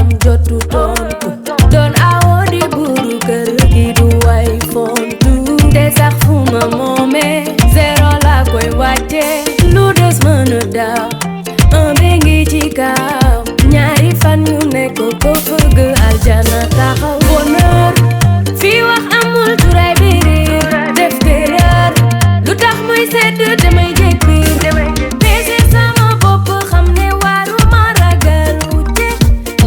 am jotu tontu doon awo di buru kër gi du way fontu te sax fu ma moomee zéro la koy wàcce lu des mën a daaw un bi ngi ci kaw ñaari fan yu nekk ko fëgg aljana taxaw bonheur fii wax amul turay biir def terreur lu tax muy sedd damay jég biir peese sama bopp xam ne waruma ragal wujje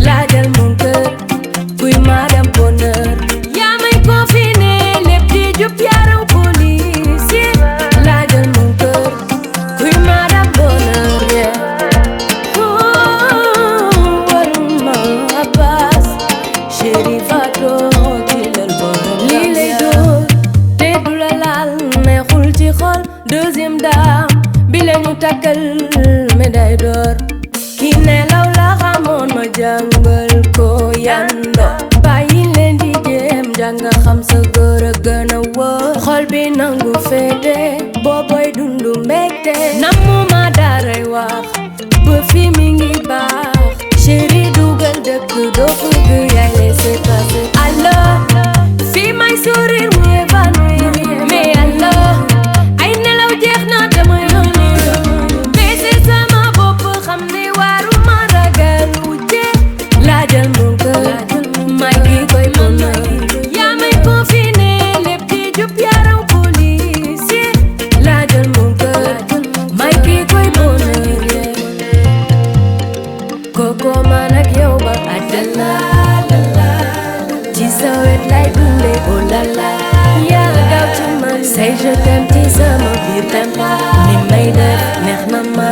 laajal mon kër kuy madame bonheur yaa may confiné lépp di jub yaaraw policier laajal mon kër kuy madame bonheur waruma paas chéri fato kilal bonheur lii lay door te du la laal neexul ci xol deuxième dame bi la ñu takkal médaille d'or ki nelaw la xamoon ma jàngal ko yando bàyyi leen di jéem jàng xam sa góor a gën a wóor xol bi nangu féete booboy dundu mbégte namu ma daray wax ba fi mi ngi baax chéri dugal dëkk doo fëgg yaay laisser passer alors fi may sourire mu évanouir mais alors ay nelaw jeex na dama yónni peese sama bopp xam ne waruma ragal wujje laajal mon kër may ki koy bonheur yaa may confiné lépp di jub yaaraw policier laajal mon kër may ki koy bonheur koko man ak yow ba àddina ci sa wet lay dunde oh la la yaa gaaw ci man say je t'aime ci sama biir tempa ni may def neex na ma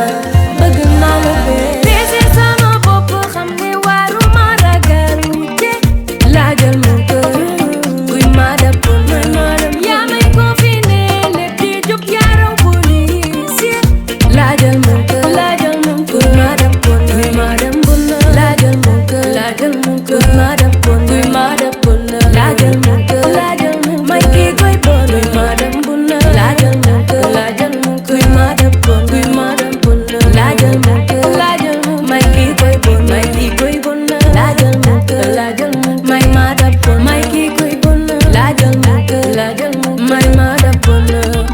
bëgg naa la bee peese sama bopp xam ne waruma ragal wujje laajal mon kër kuy madame bonheur yaa may confiné lépp di jub yaaraw policier laajal mon kër kuy madame bonheur laajal mon kër kuy madame bonheur laajal mon kër may kii koy bonheur madame bonheur laajal mon kër kuy madame bonheur laajal mon kër may kii koy bonheur laajal mon kër may madame bonheur may kii koy bonheur laajal mon kër may madame bonheur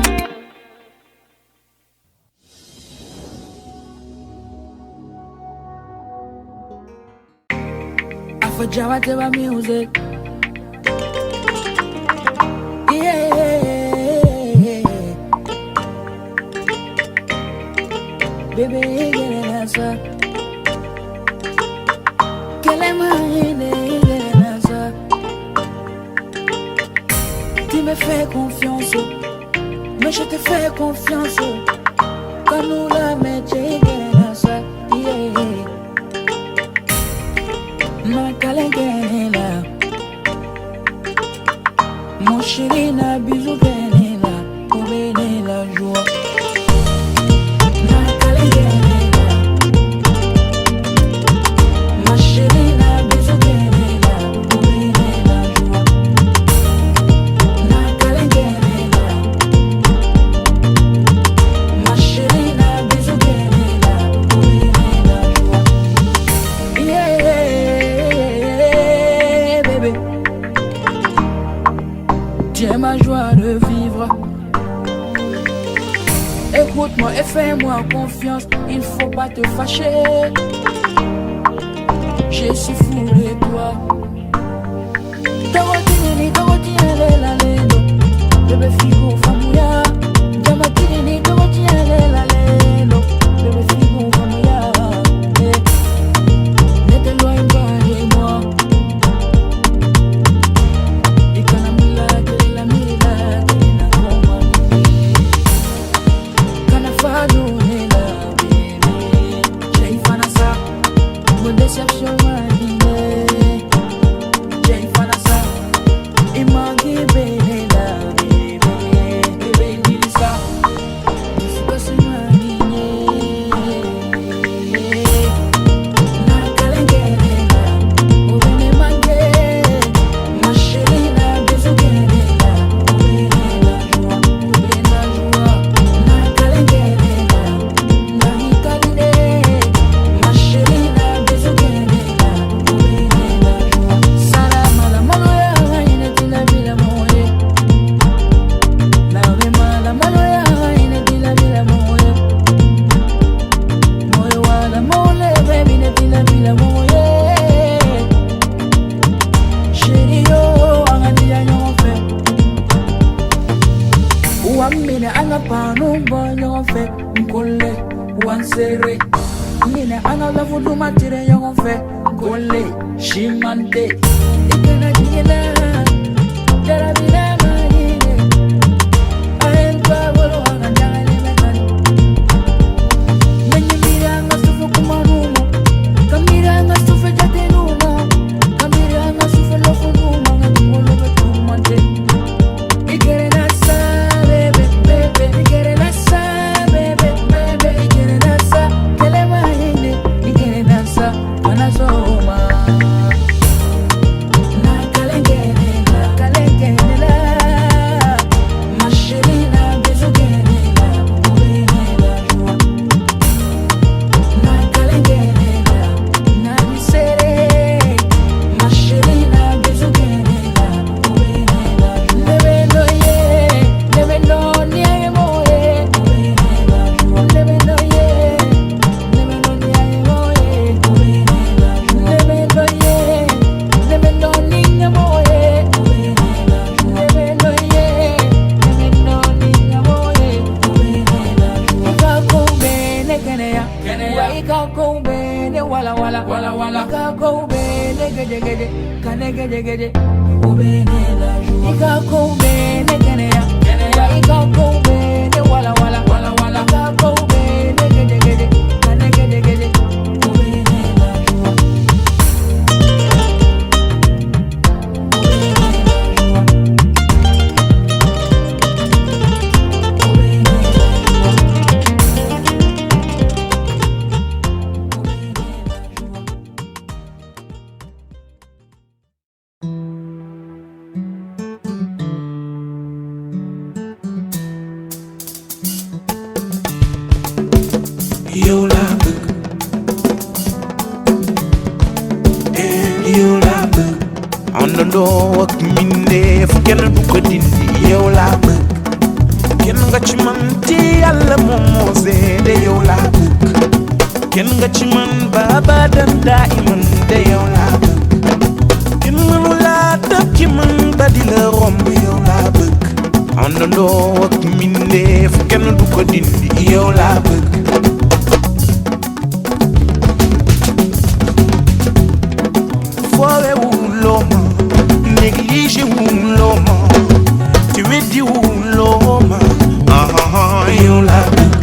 For Jawateva music, yeah. Baby, get an answer. Quelle est ma haine, get an answer. Tu me fais confiance, mais je te fais confiance. Quand nous la mettons, get an answer, yeah. Ma calengela, mon chéri na bisou benela, pour bénir la joie. Ma calengela, ma chérie na bisou benela, pour bénir la joie. Ma calengela, ma chérie na bisou benela, pour bénir la joie. Yeah. Tu es ma joie de vivre. Écoute-moi et fais-moi confiance. Il faut pas te fâcher. Je suis fou de toi. Bébé figo famouya. Jamatini la lelo. Bébé figo famouya. Ne t'éloigne pas de moi. Deception, Jay Fanasa, Imagi Bene, baby. one serré. Nine another for do matire young fe gole shimante. Ikena kina jarabina manine. Ahen kwa wolo wanga jangale mekani. Menye mira nga sufu kumanumo. Kamira nga sufu jate numo. Kamira nga sufu lofu numo. Nga jingolo betumante. Ikere nasa bebe bebe. Ikere nasa bebe bebe. Ikere nasa kele mahinde. Ikere nasa manasoma. Na kalengene la. Mashelina bezugene la. Ubene la joa. Na kalengene la. Na misere. Mashelina bezugene la. Ubene la joa. Lebendo ye. Lebendo niaye moye. Ubene la joa. Lebendo ye. Lebendo niaye moye. Ubene la joa. Lebendo ye. Lebendo ninga moye. Ubene la joa. Lebendo ye. Lebendo ninga moye. Ubene la joa. Ikakumbe keneya. Wa ikakumbe wala wala. Ikakumbe gede gede. Kane gede gede. Ubene la joa. Ikakumbe keneya. Wa ikakumbe wala wala. Ikakumbe gede gede. Kane gede gede. Ubene la joa. Yow laa bëgg yow laa bëgg àndandoo ak mbindeef kenn du ko dindi yow laa bëgg kenn nga ci man te Yàlla moom moo seede yow laa bëgg kenn nga ci man ba abadan daa'iman de yow laa bëgg kenn mënu laa dab ci man ba di la romb yow laa bëgg àndandoo ak mbindeef kenn du ko dindi yow laa bëgg fowe wuloo ma négligé wuloo ma te weddi wuloo ma yow laa bëgg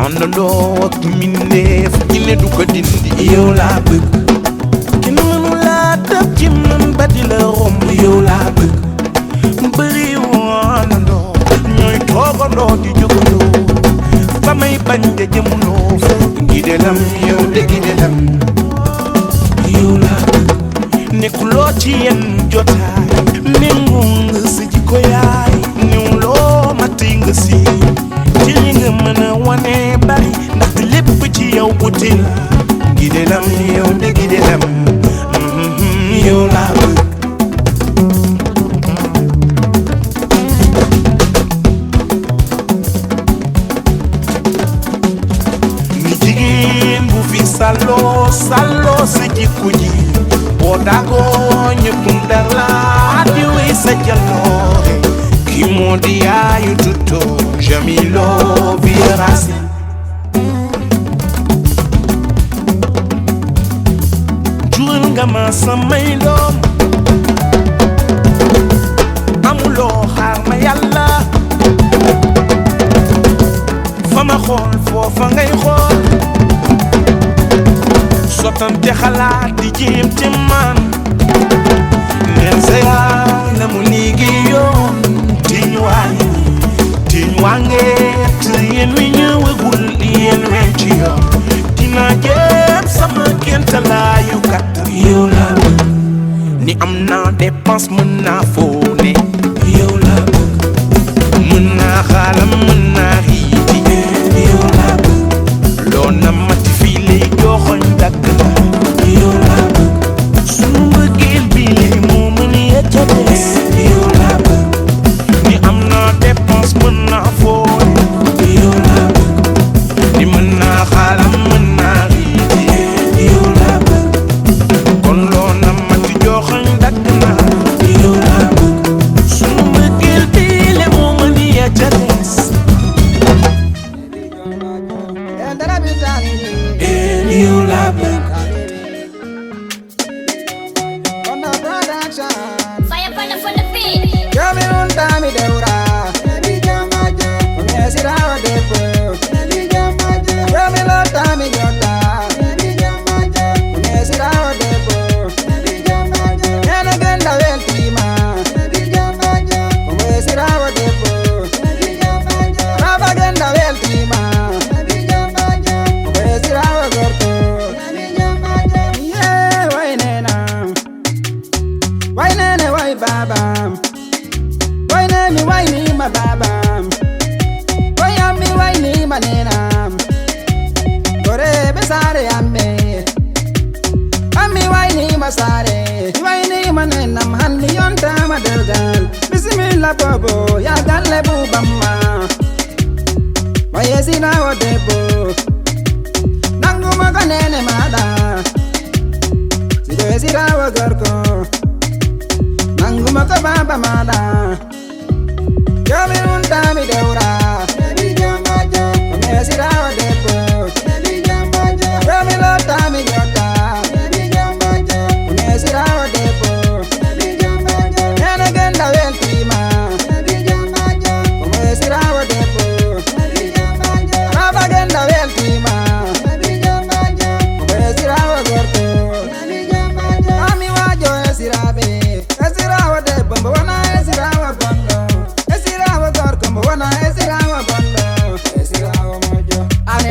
àndandoo ak mbindeef ñi ne du ko dindi yow laa bëgg kenn mënu laa dab ci man ba di la romb yow laa bëgg bëri àndandoo ñooy toogandoo di jógandoo fa may bañ de jëmuloo fa gidelam yow de gidelam yow laa bëgg nekkuloo ci yenn jotaay méngoo nga sa jikko yaay ñëwloo ma tey nga si ci li nga mën a wane bari ndaxte lépp ci yow buti la gidelam yow de gidelam yow laa bëgg ni jigéen bu fi salloo sa jikko ji boo dagoo ñëpp dala di wey sa jaloore ki moo di yaayu tutto Jamilo Virasi jural nga ma samay doom amuloo xaar ma Yàlla fa ma xool foofa ngay xool sottante xalaat di jéem ci man neen sa yaay la mu liggéeyoon tiñ waangeet yéen wi ñëwagul yéen wen ci yoon dinaa jéem sama kéemtalaayu kàttan yow laa bëgg ni am naa dépense mën naa fóone yow laa bëgg mën naa xaalam mën naa riiti yow laa bëgg loo na mati fii lay joxoñ dagg la yow laa bëgg sunu mbëggeel bi lay moo mën ya ca des yow laa bëgg ni am naa dépense mën naa fóone yow laa bëgg ni mën naa xaalam mën naa riiti yow laa bëgg kon loo na mati joxoñ dagg na yow laa bëgg sunu mbëggeel bi lay moo mën ya ca des action. Fire pan up on the beat. Jami unta mi deura. Baby jamaja. Kome sirawa depo. Baby jamaja. Jami lota mi jota. Baby jamaja. Kome sirawa depo. Baby jamaja. Nena genda weltima. Baby jamaja. Kome sirawa depo. Baby jamaja. Raba genda weltima. Baby jamaja. Kome sirawa gorto. Baby jamaja. Yeah, why nena? Why nene, why baba? Why nene, why ni ma baba? Why ammi, why ni ma nena? Kore besare amme. Ammi, why ni ma sare? Why ni ma nena? Mahali yonta ma delgal. Bismillah bobo, ya galle bu bamma. Why esina wa debo? Nangu ma kanene mada. Sido esira wa gorko. Nanguma ka baba mada. Jami unta mi deura. Baby jamaja. Kome sirawa depo. Baby jamaja. Jami lota mi jota. Baby jamaja. Kome sirawa depo. Baby jamaja. Nena genda weltima. Baby jamaja. Kome sirawa depo. Baby jamaja. Raba genda weltima. Baby jamaja. Kome sirawa gorto. Baby jamaja. Ami wajo esirabe. Esirawa de bombo wana esirawa bondo. Esirawa gorko mbo wana esirawa bondo. Esirawa mojo. Ani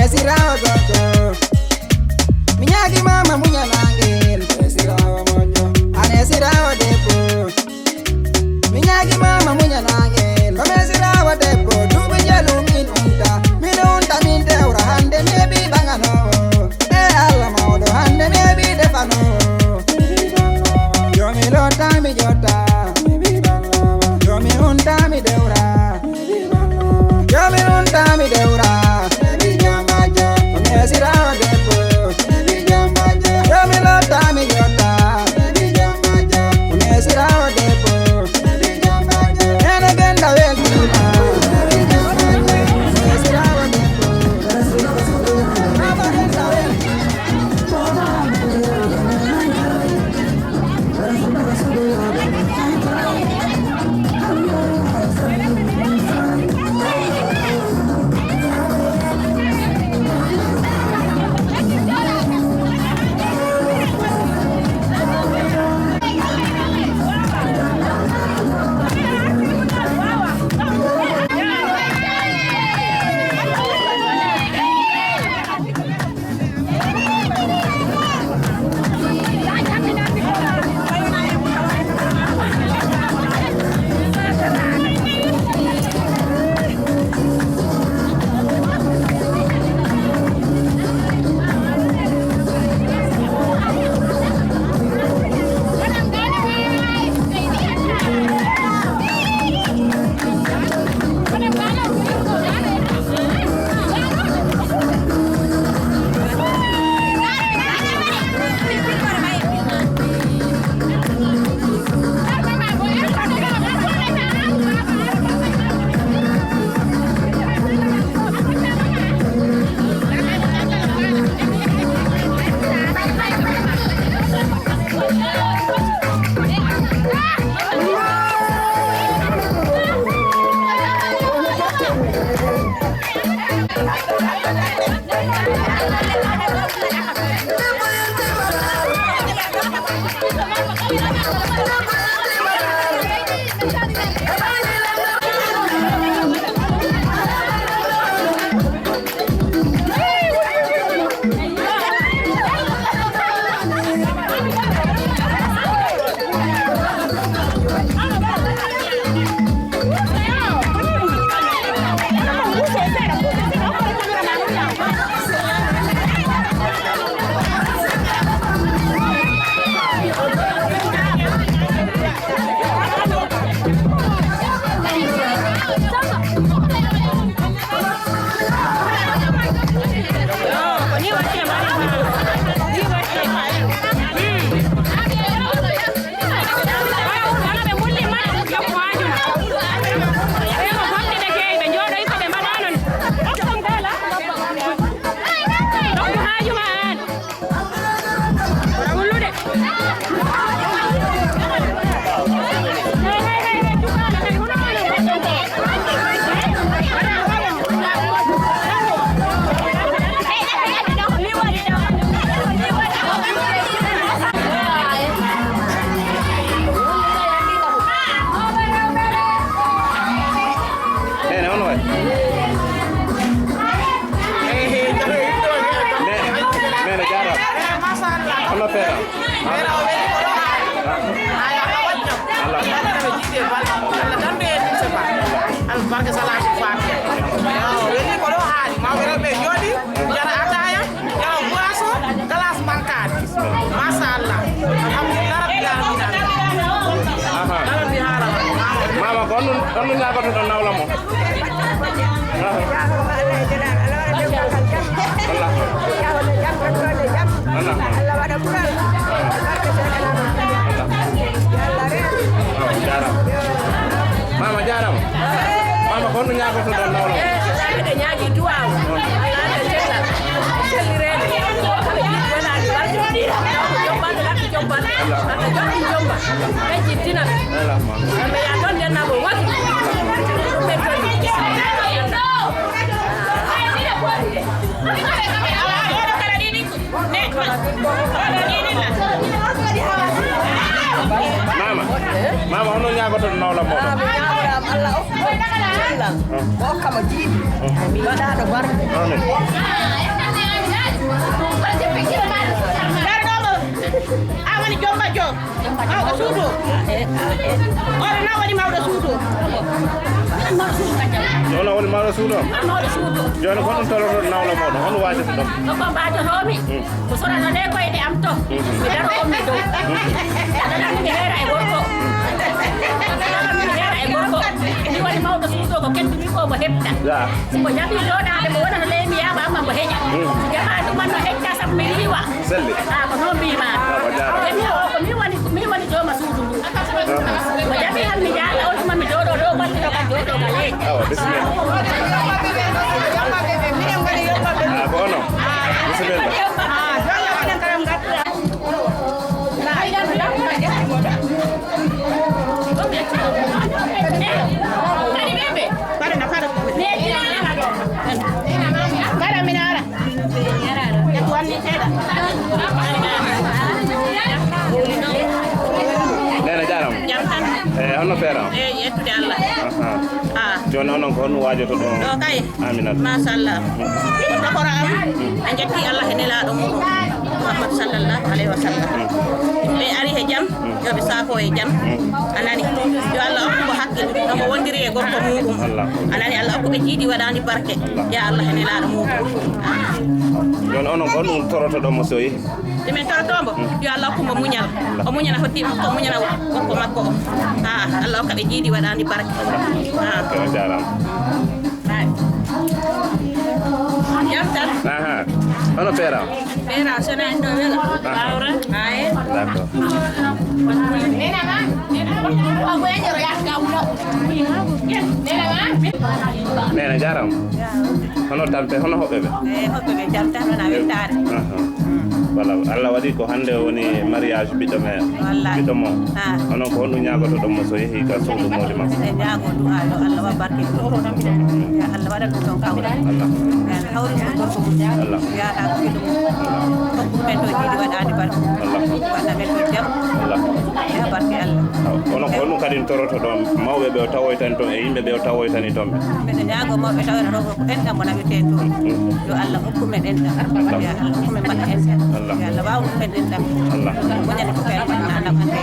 barke salam fatia woni ko do haali ma wera be jodi jara ataya jara boisson glace mankade masallah alhamdulillah rabbil alamin mama ko on ñagoto do nawla mo Mama jaram. Mama ko ñagoto do nawla mo. Ada ñaagi duwaw. Ala jella. Selirene. Ala jidwana di barke dira. Jomba la ki jomba. Ala jomba jomba. Be jitina. Allah ma. Ambe ya don den nabo wati. Be toni. Mama hono ñagoto do nawla mo. Allah o kama jiidi mi wadaɗo barke awani jomba jo mawɗo suudu oɗo na waɗi mawɗo suudu Jona woni mawɗo suudu joni ko ɗum toloto nawla moɗon hono wajata ɗum ko mbatotomi ko sorano nde koyɗe am to mi daro ommi dow aɗaɗami mi heera e gorko ni woni mawɗo suudo ko kettumi ko mo heɓta siko jaɓi joɗade mo wonano ley mi yama amma mo heƴa jama ɗuman no hecca sam mi riwa ko noon mbima mi woni joma suudu ndu mo jaɓi han mi jaala on ɗuman mi joɗo ɗo wattino kam joɗoga leydi ko ono bisimilla Nena jaram hono feera yettude Allah joni onon ko honno wajoto ɗo ɗo kay Aminata machallah dokora am a jetti Allah e nelaɗo muɗum Muhammad sallallahu alayhi wa sallam ɓe ari he jaam yoɓe saafo e jaam anani yo Allah hokkumo hakkil nomo wondiri e gorko muɗum anani Allah hokkuɓe jiiɗi waɗani barke ya Allah e nelaɗo muɗum joni onon ko ɗum toroto ɗo mo so yeehi ɗumen torotombo yo Allah hokkumo muñal o muñana hoddimo ko muñana gorko makko o Allah hokka ɓe jiiɗi waɗani barke o jarama jam tan hono feera feera sona en ɗo wela awra aye d'accord nena jaram hono tampe hono hoɓɓe ɓe hoɓɓeɓe jam tan wona weltare voilà Allah waɗi ko hande woni mariage ɓiɗɗo me ɓiɗɗo mo onon ko honɗum ñagoto ɗon mo so yeehi ka suudu mawdi makko e ñaago du'a yo Allah wa barke ya Allah waɗa ɗum ɗon kawra Allah ya hawri ko gorko mum Allah yaɗa ko ɓiɗɗo mum hokku men to jiiɗi waɗani barke Allah waɗa men to jam Allah ya barke Allah onon ko honɗum kadi toroto ɗon mawɓe ɓe o tawoytani toon e yimɓe ɓe o tawoytani toon ɓe mbeɗa ñaago mawɓe tawena ɗo ko enɗam mo nawete to yo Allah hokku men enɗam ya Allah hokku men mbaɗa enɗam ya Allah wawnu men enɗam Allah moƴani ko fen waɗna andam hande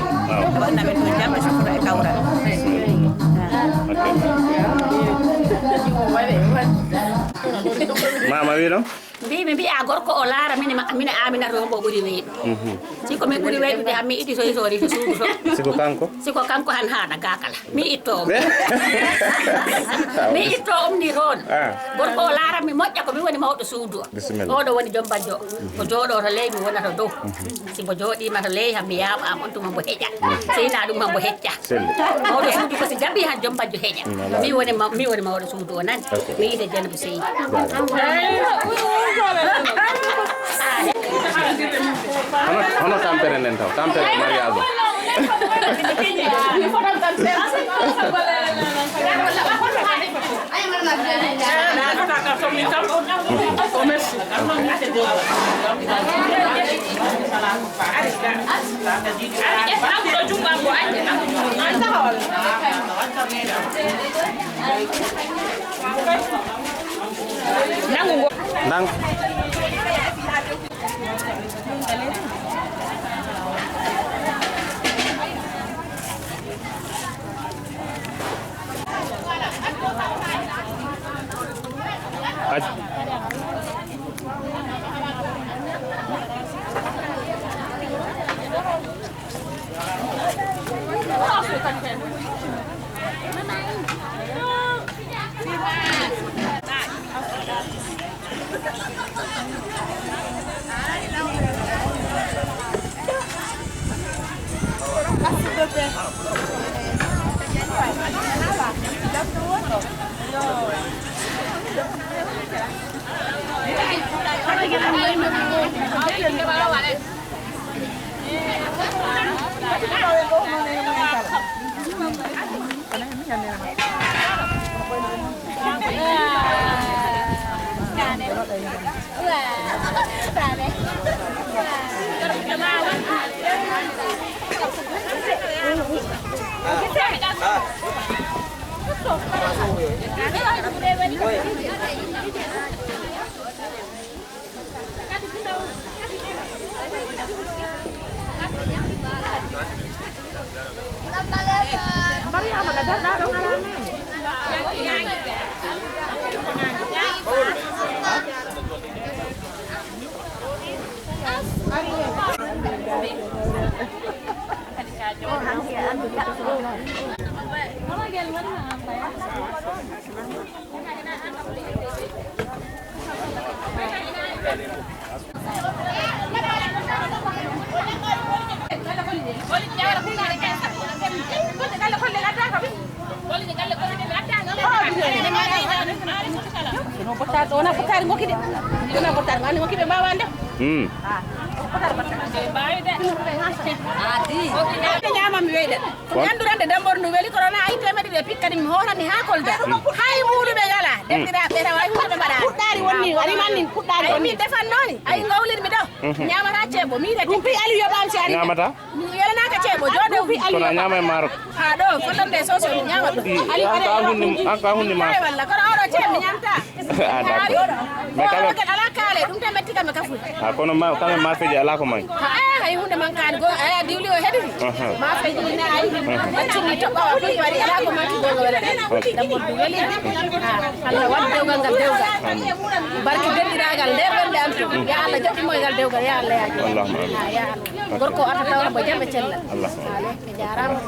waɗna men to jam e sukura e kawra mama wi ɗon mbimi mbiya gorko o laara mine Aminata on mbo ɓuuri weyɗo siko min ɓuuri weyɗude han mi itti soyi to suudu to siko kanko han haɗa gakala mi itto mi itto ni toon gorko o laara mi moƴƴa ko mi woni mawɗo suudu o oɗo woni jombajjo ko jooɗo to ley mi wonata dow simo jooɗima to ley han mi yaama am on tuma mbo heƴa seyna ɗum han mbo hecca mawɗo suudu ko si jaɓi han jombajjo heƴa mi woni mawɗo suudu o nani mi yiide Dieynaba Seydi hono tampere nden taw tampere mariage Nang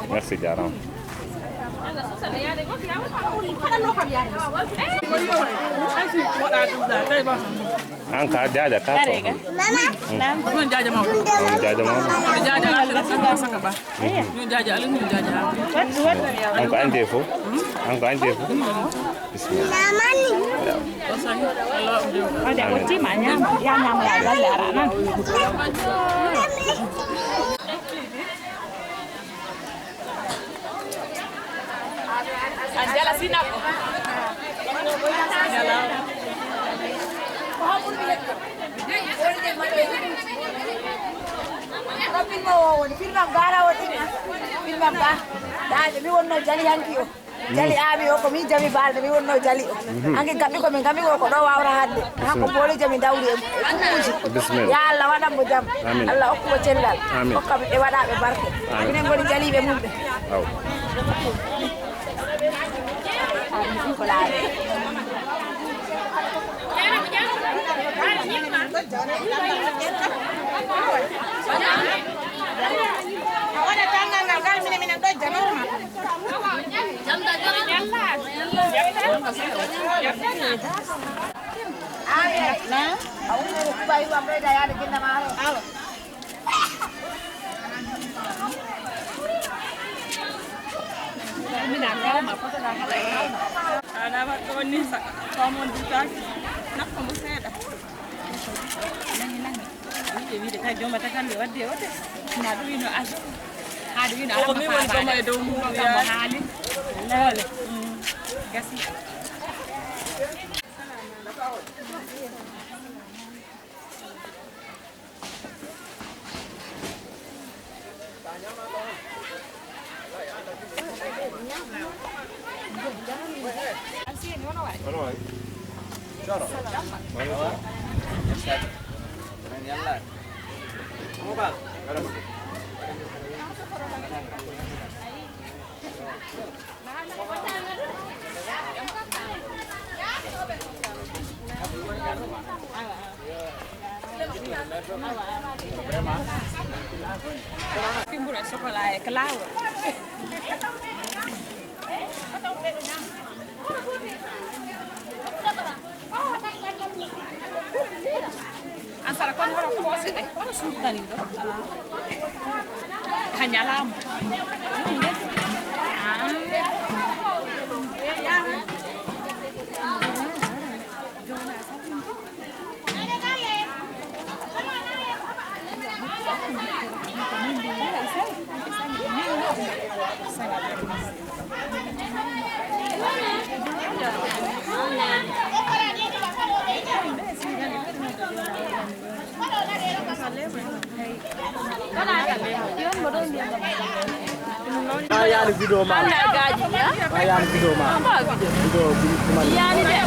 Merci jaram. Angka jaja ka to. Mun jaja mau. Jaja mau. Jaja ala sanga ba. Mun jaja ala mun jaja. Angka ande fo. Angka ande fo. Bismillah. Ada uci manya yang nyam lại là lạ Angela sinap. Jali abi o ko mi jami balde mi wonno jali o anke gammi ko min gammi ko do wawra hadde hakko boli jami dawri e Bismillah. ya Allah wadam mo jam Amin. Allah okko cellal Amin. okka be wada be barke minen goni jali be mumbe Aw. ko laare wada tanga ngal minen do jami Timbul chocolate kelawar. Asal kon wara ko deh. Wara sultan itu. Hanya lam. Ayan video mah. Ayan video mah. Video cuma. Iya nih deh.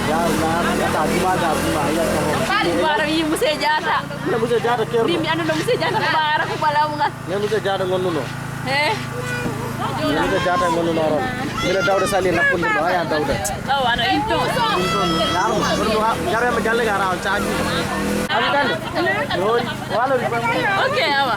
Ya nah, tadi mah ada mah ya sama. Tadi barang ibu mesti jata. Mana bisa jada ker. Rimi anu mesti jata barang ku pala mo nga. Ya bisa jada ngono no. Ya bisa jada ngono no ron. Bila dauda sali napun no ayan dauda. Oh ano itu. Yaru berdua jare majalle gara caji. Abi kan. Yo, walo di bang. Oke, apa?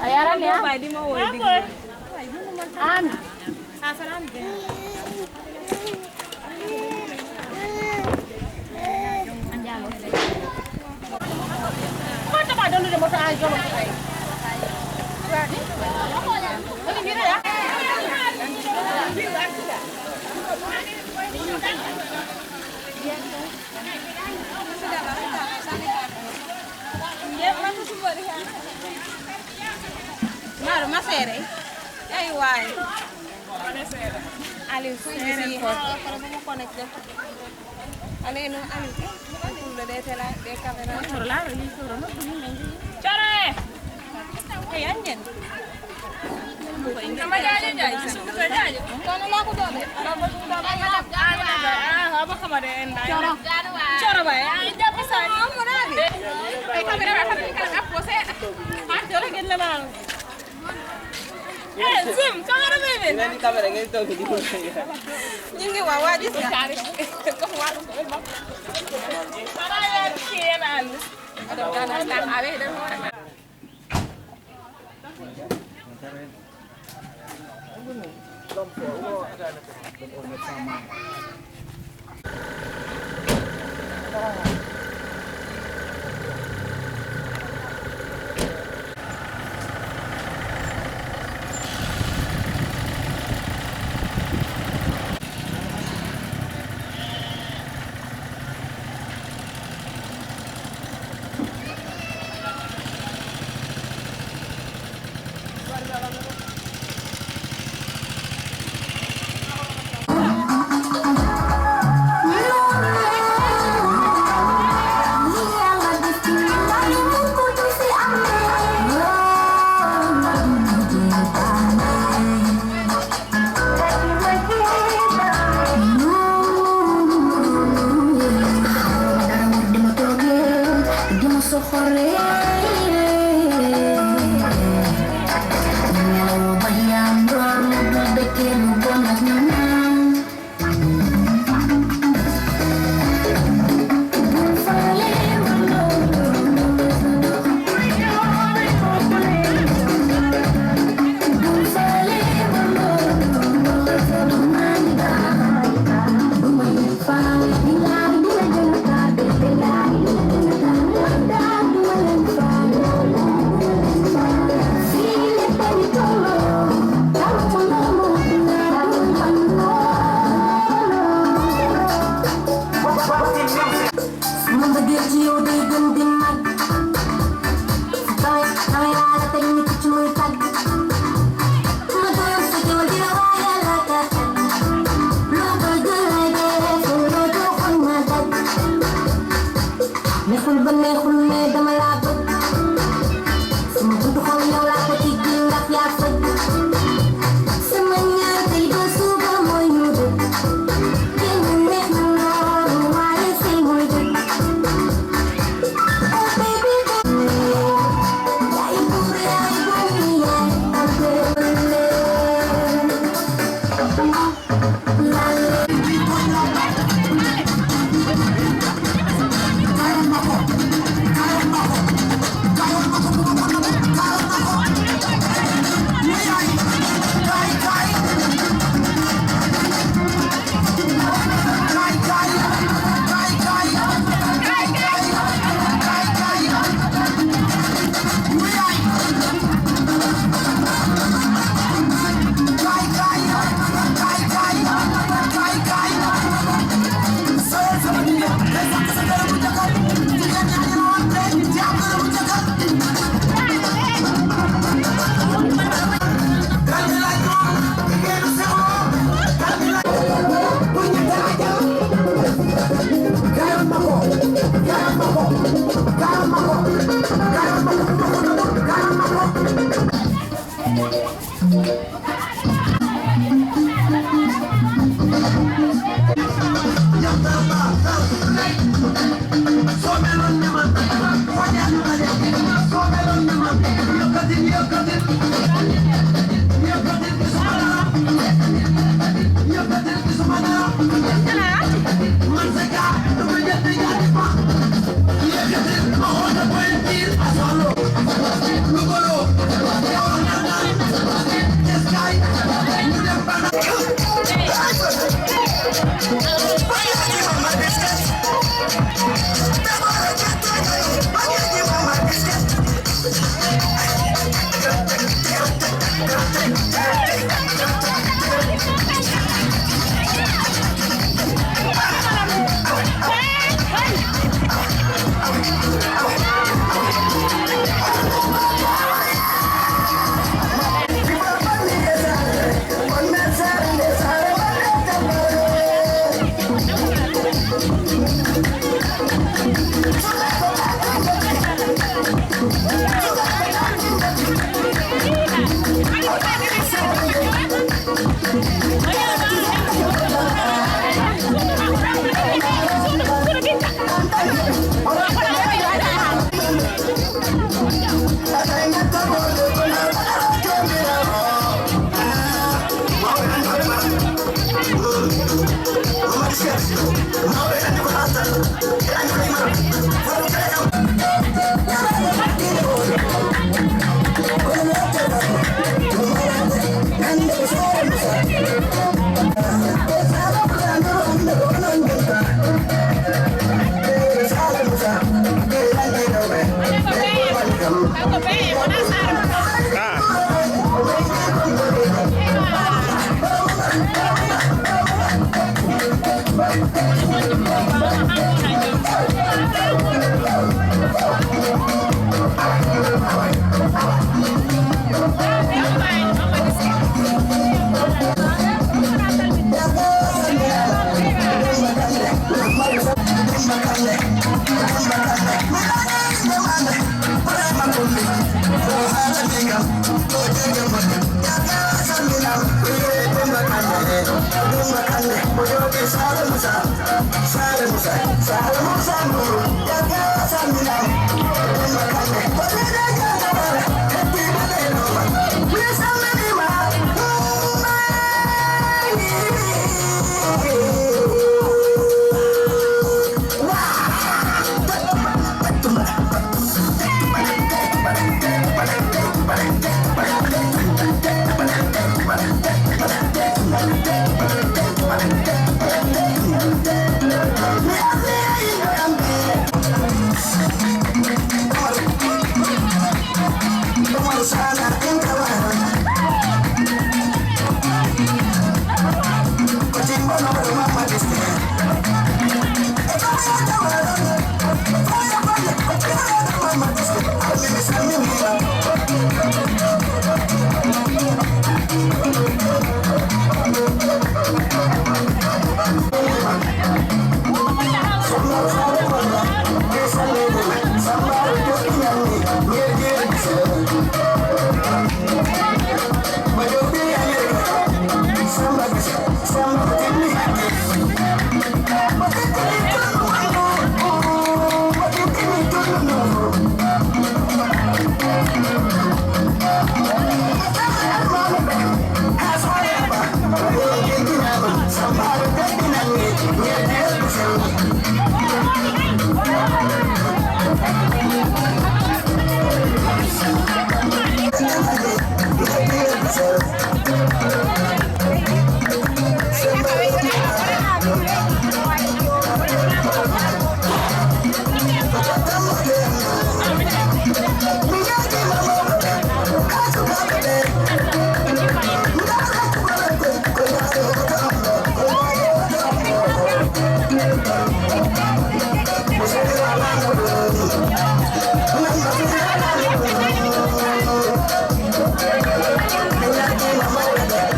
Ayaran ya. An. Sasaran deh. Mana ada lu motor aja lu. Ini gini ya. Claro, más serio. Ay, guay. Aliou seri para mo connecté. Ale no Aliou. Pour le détela des caméras. Sur la li sur no dum ngi. Chore. Ay anjen. Sama jaje jaje. Su ko jaje. Kono la ko dobe. Ala ba su dobe. Ah, ba kamare ndai. Choro. Choro ba. Ay japp sa ni mo na bi. Ay kamera ba ka ka pose. Ha jole gen la ma. Zoom, kamera bebe. Ini kamera ngene to di ko. Nyingi wawa di sekali. Ko waru ko ba. Para ya kienan. Ada kana tak ave dan ora.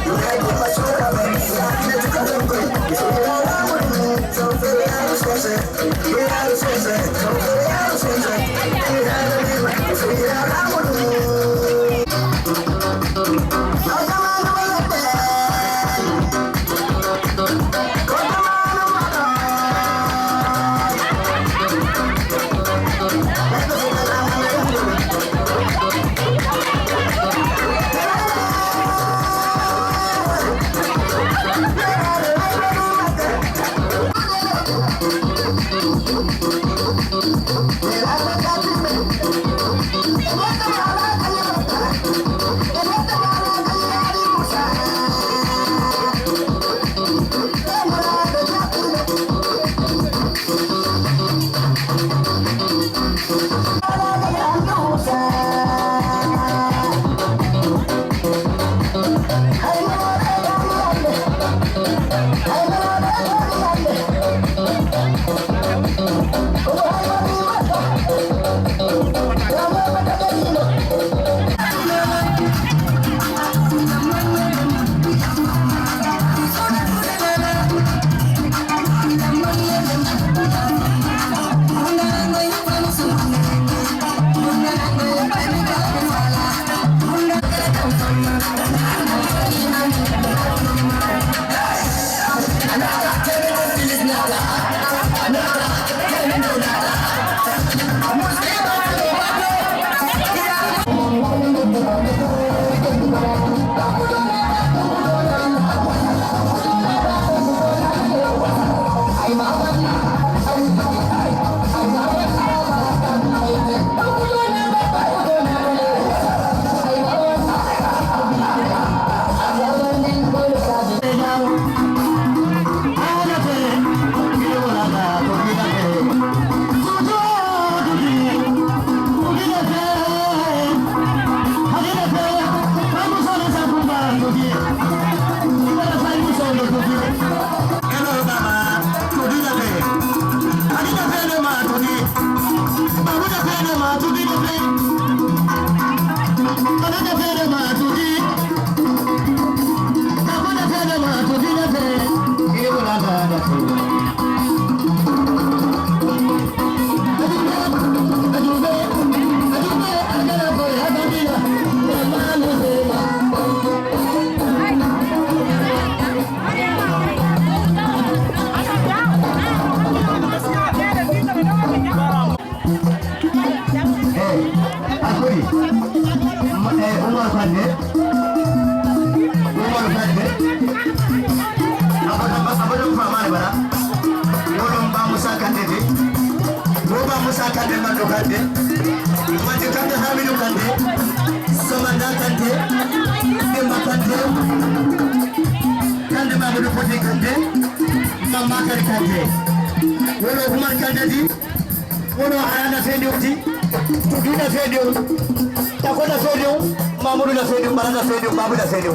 Thank you. Musa Kande Mando Kande, Mande Kande Hamidu Kande, Somanda Kande, Demba Kande, Kande Mamadou Foti Kande, Mama Kande Kande, Wono Umar Kande di, Wono Arana Fendi Uti, Tudina Fendi, Takona Fendi, Mamadou na Fendi, Marana Fendi, Babu na Fendi.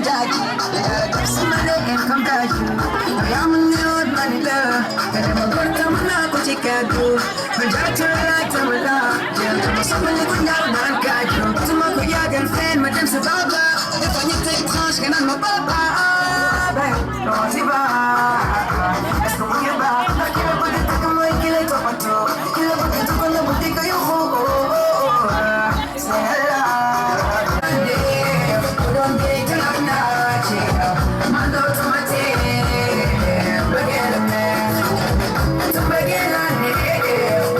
jaji. Somebody can come back. I'm a new money love. And I'm a good time now, what you can do. But I tell you like I'm a love. Yeah, somebody can down and catch you. To my good and friend, my damn Sababa. If I need to take tranche, can I my baba? Don't give up. That's the way about. I can't put it back on my killer top of two. Killer put it up on the boutique of your home. Say hello. Don't get to love now. My daughter, my team. Forget a man. To begin on it.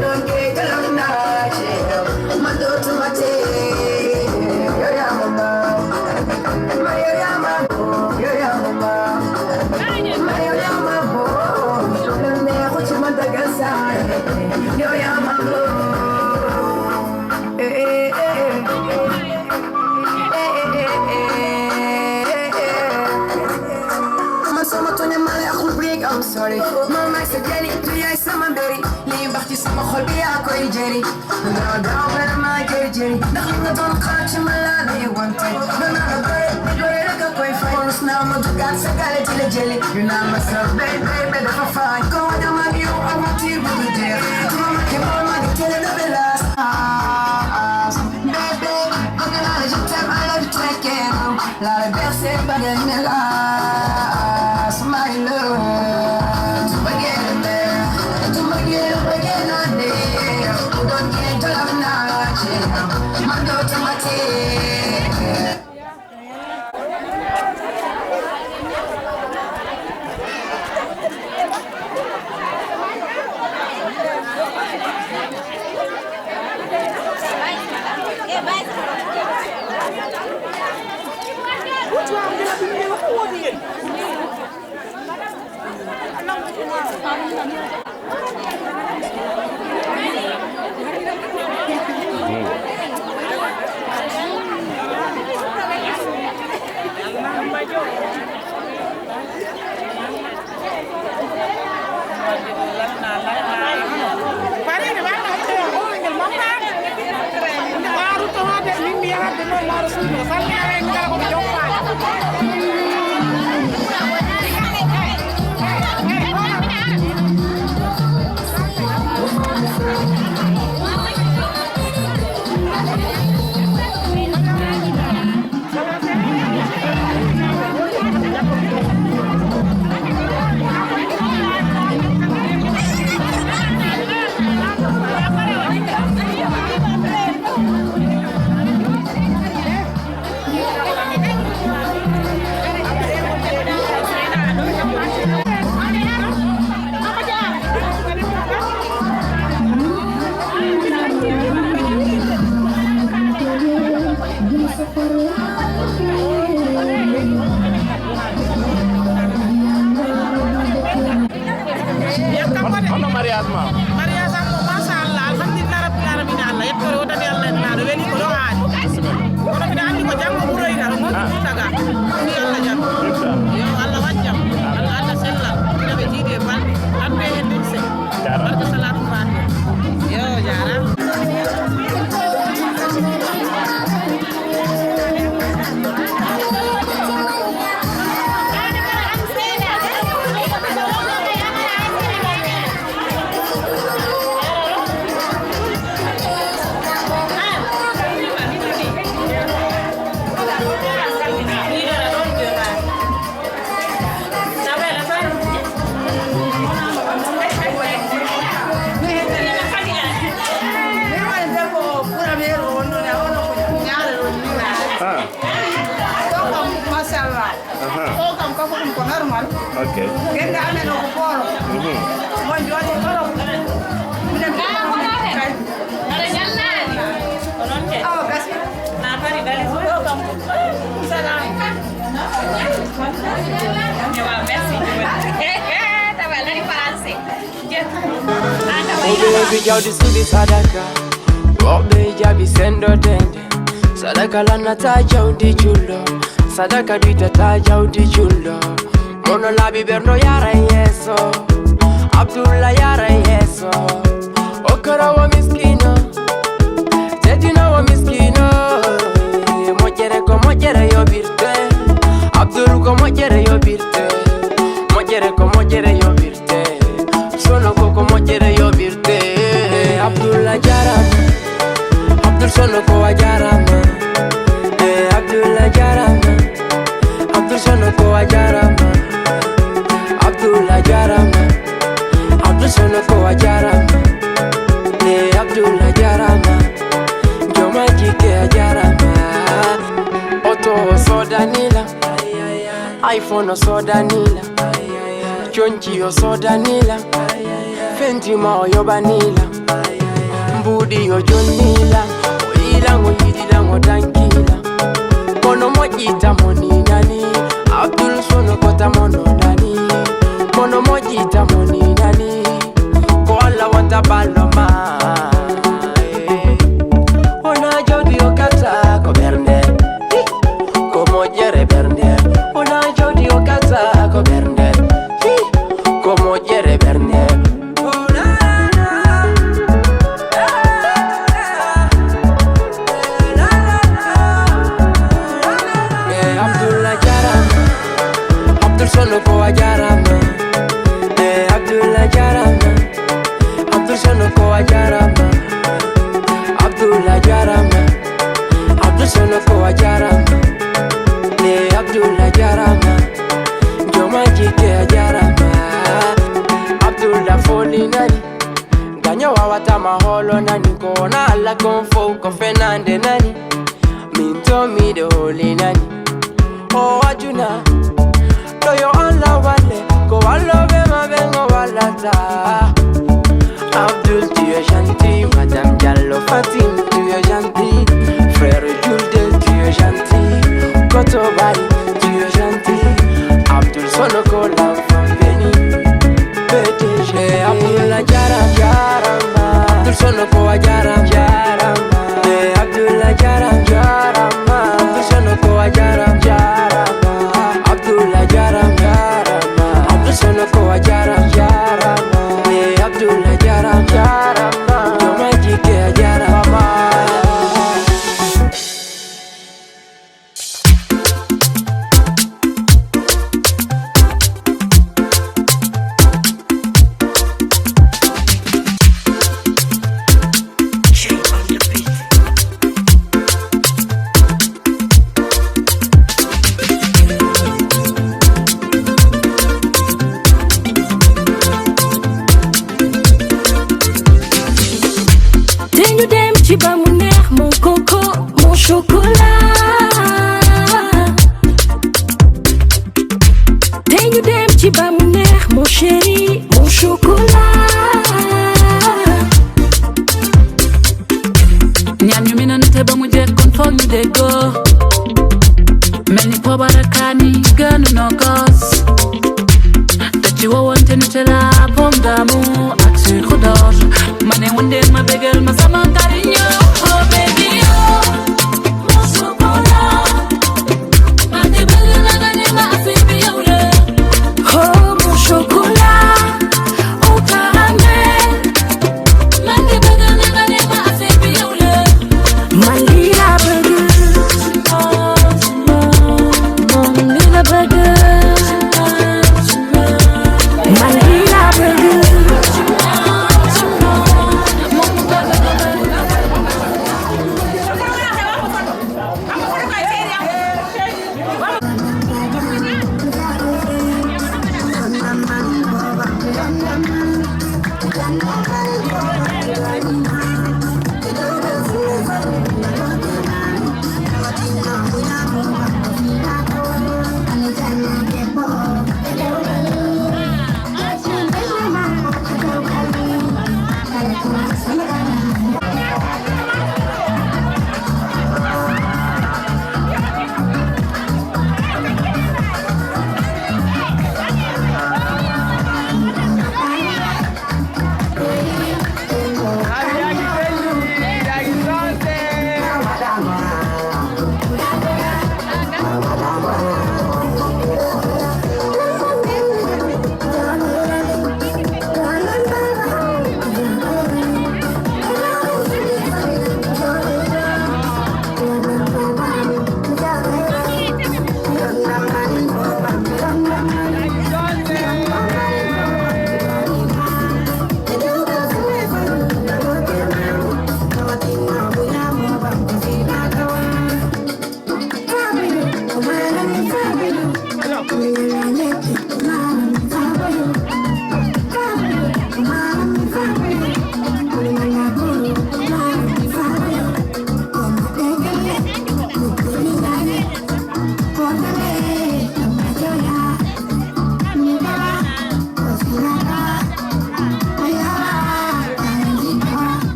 Don't get to love now. My daughter, my team. You're mama. You're mama. You're mama. I'm sorry, mama said Jenny, do you some berry? Lean back to some hobby, I Jerry. Now down where my Jerry. Nothing that don't catch him alive, you want to. No, no, bird, like a quay for now, I'm to gas, I got it till a jelly. You know myself, baby, better for fine. Go on, I'm you, I want to go to jail. Mama came on, I tell it the last. Baby, I'm gonna let you tell my love to take care of. Lot of girls say, but in the last, my love. Don't get to love now, my daughter, my team. Okay. Baby, jadi sudi sadaka, wobe jabi sendo tende, sadaka lana taja undi chulo, sadaka duita taja undi chulo, mono labi berno yara yeso, Abdullah yara yeso, okara wa miskino, tetina wa miskino, mojere ko mojere yo birte, sono ko ajarama. Abdullah Jarama. Abdul sono ko ajarama. Abdullah Jarama. Abdul sono ko ajarama. Abdullah Jarama. Joma jike ajarama. Auto sodanila. iPhone sodanila. Chonchi sodanila. Fenti ma yobanila. Mbudi yo jonila. Oilango yidilango dankila. Mono mojita moni nani. Abdul sono kota mono nani. Mono mojita moni nani. Ko alla wanta baloma. Ona jodi okata ko bernde. Ko mojere bernde. Ona jodi okata ko bernde. Ko mojere bernde. Sono ko ajarama. Abdullah Jarama. Abdul sono ko ajarama. Abdullah Jarama. Abdul sono ko ajarama. Abdullah Jarama. Joma jike ajarama. Abdullah foli nani. Ganyo wawata maholo nani. Kona ala konfo kofenande nani. Minto mi de holi nani. Oh ajuna. Yo alla wale, go alla be ma vengo walata. Abdul tu es gentil, Madame Diallo Fatim tu es gentil, Frère Jules tu es gentil, Koto Bari tu es gentil, Abdul sono con l'enfant béni, PDG Abdullah Jarama, Abdul sono con Jarama, Abdullah Jarama, Abdul sono con Jarama. Abdullah Jarama, Abdul sono ko Jarama, Abdullah Jarama, Joma jike Jarama. Chiba mon air, mon coco, mon chocolat. Tenho dem chiba mon air, mon chéri, mon chocolat. Nyam ñu mina nate ba mu jekk kon foog ñu déggoo. Mel ni pobarakani gënu no gos. Te ci wowante Nutella, pomme d'amour ak sucre d'orge. Ma ne wëndeel ma bégal ma sama cariño. Oh baby oh, mon chocolat. Ma te bëgg la nga ne ma affaire bi yow la. Oh mon chocolat au caramel. Ma te bëgg la nga ne ma affaire bi yow la. Man lii laa bëgg. Moom lii la bëgg. Man lii laa bëgg.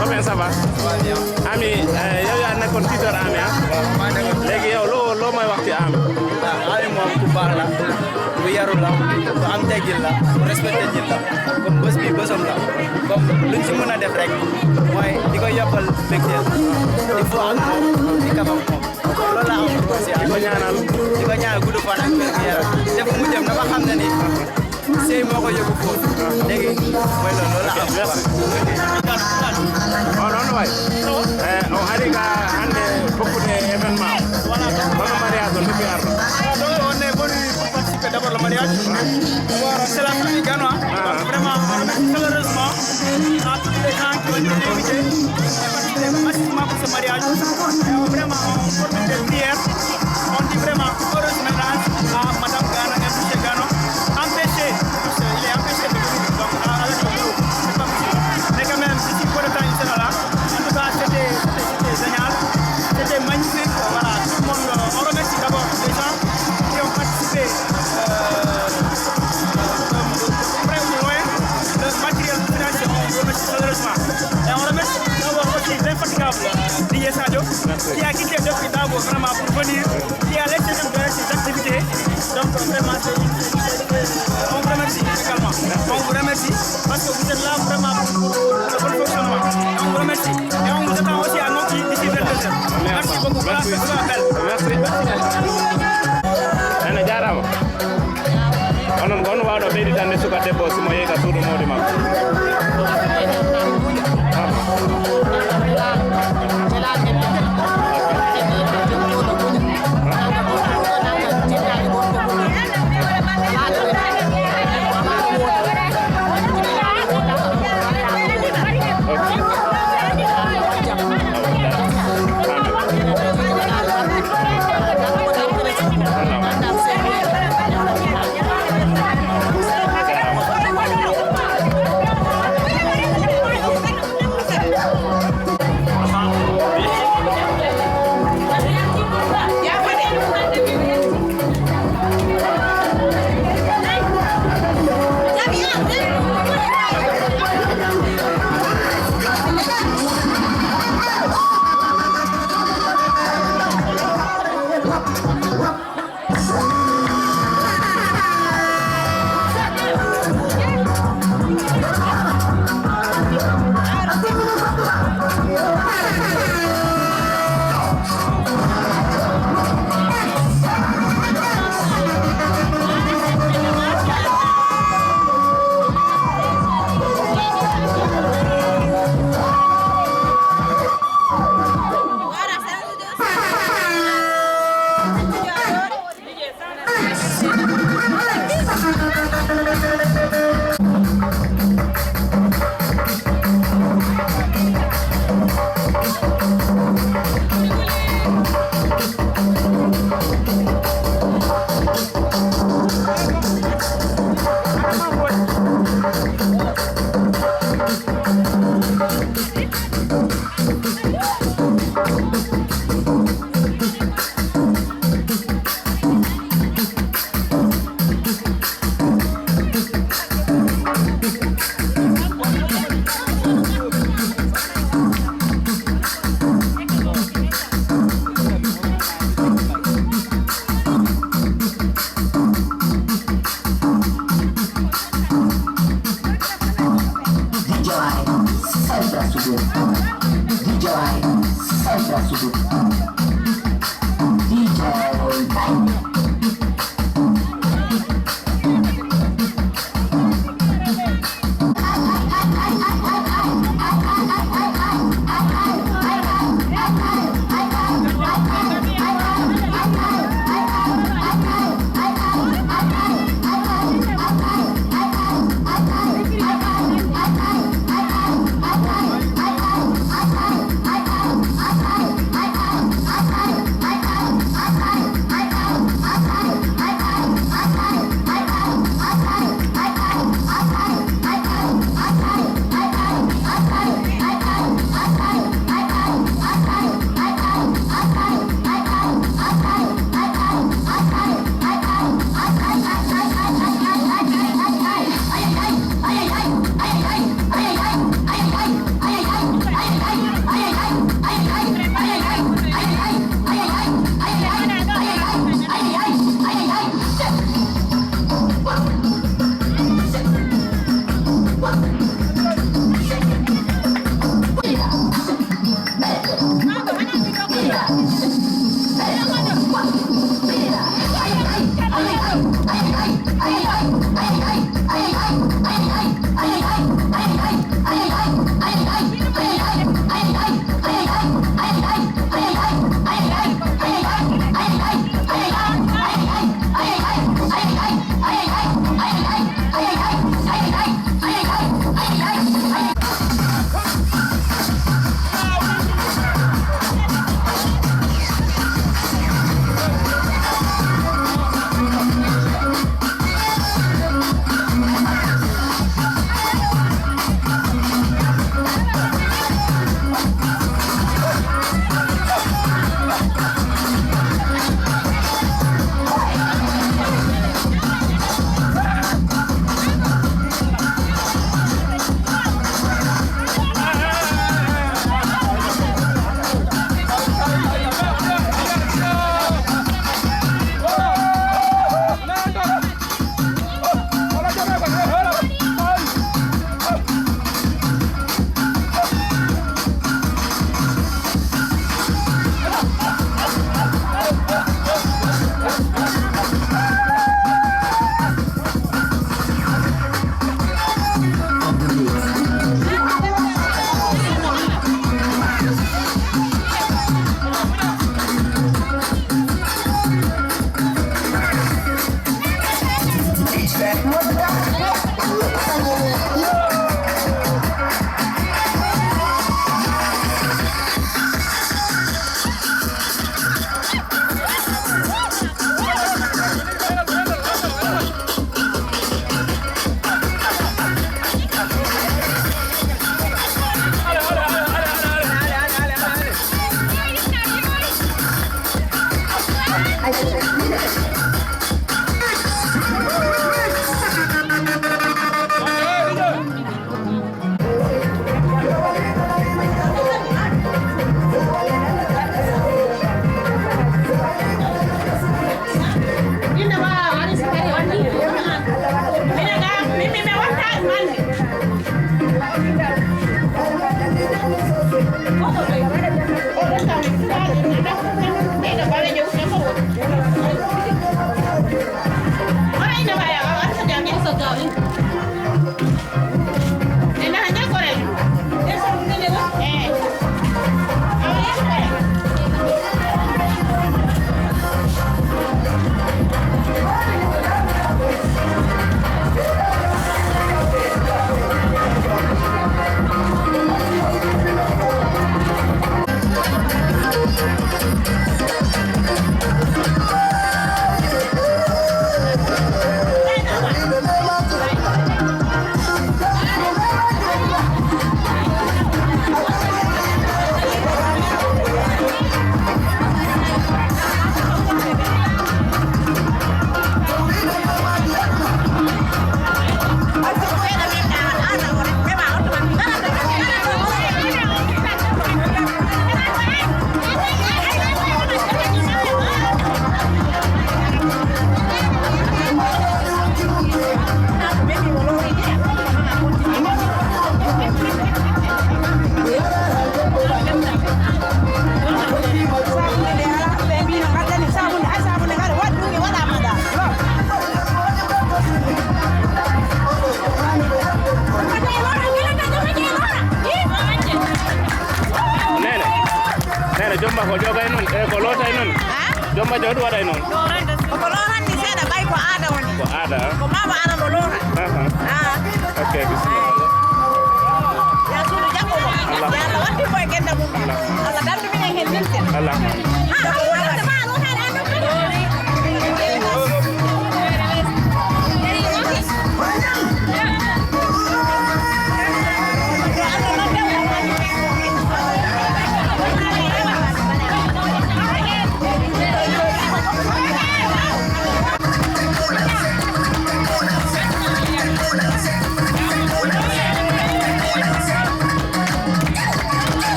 Comment ça va? Ami, yow yaa nekkoon tuteur Ami ah? Léegi yow loo may wax ci Ami? Ami moom ku baax la, ku yaru la, ku am teggin la, ku respecté nit la. Comme bés bi bésam la. Comme luñ ci mën a def rek mooy di ko yokkal mbégteel. Il faut ak moom di kaf ak moom. Loolu laa am pour si di ko ñaanal gudd fan ak wér gu yaram. Def mu jëm dafa xam ne ni sey moo ko yóbbu foofu. Léegi mooy loolu la am. Non way. On arrive hande beaucoup d'événements. Voilà, votre mariage depuis Ardo. Donc on est venu pour participer d'abord le mariage. C'est la famille Ganois. Vraiment, chaleureusement, à tous les gens qui ont été invités participer massivement pour ce mariage. Vraiment, on porte des prières. On dit vraiment heureuse ménage à Madame Gano et M. Gano. Empêché, il est empêché de venir donc avec le groupe. C'est pas possible. Mais quand même, d'ici peu de temps, il sera là. En tout cas, c'était génial. C'était magnifique. Voilà, tout le monde. On remercie d'abord les gens qui ont participé près ou loin. Le matériel financier, on remercie chaleureusement. Et on remercie d'abord aussi l'infatigable Didier Sadio, qui a quitté depuis d'abord vraiment pour venir, qui a laissé de ses activités. Donc vraiment, on vous remercie également. On vous remercie parce que vous êtes là vraiment pour le bon fonctionnement. On vous remercie. Et on vous attend aussi à nos clients d'ici vers 2 heures. Merci beaucoup. Merci. Nana jarama. Onon gon wawɗo ɓeyditande suka debbo simo yeega suudu mawɗi makko. jomba ko jogay non e ko lotay non jomba jodi waday non ko loran ni seda bay ko ada woni ko ada ko mama ana do lora ok bismillah ya sulu jago ya la watti koy genda mum Allah daldo mi hen ninte Allah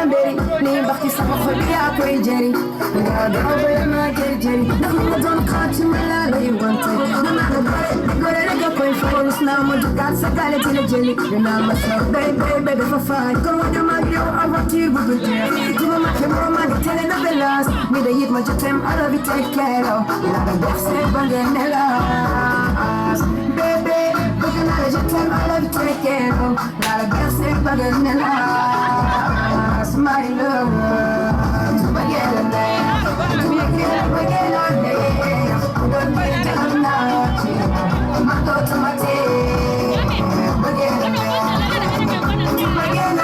cranberry ni bakki sama xol bi yaa koy jëri nga daw ba ma jëri ndax ma doon xaar ci ma laa lay wante gore rek a koy force naa ma dugaat sa gaale ci la jëli dinaa ma sa baby dafa faay kon wañu ma ak yow aventure bu dul jeex duma ma ke moo ma di tele na belas mi da yit ma jotem I love you take care of la da def se ba ngeen nelas baby bëgg naa la jotem I love you take care of la da def se ba ngeen nelas my love ba ngeen nelas ba ngeen nelas don't be down now my thoughts on my day ba ngeen nelas ba ngeen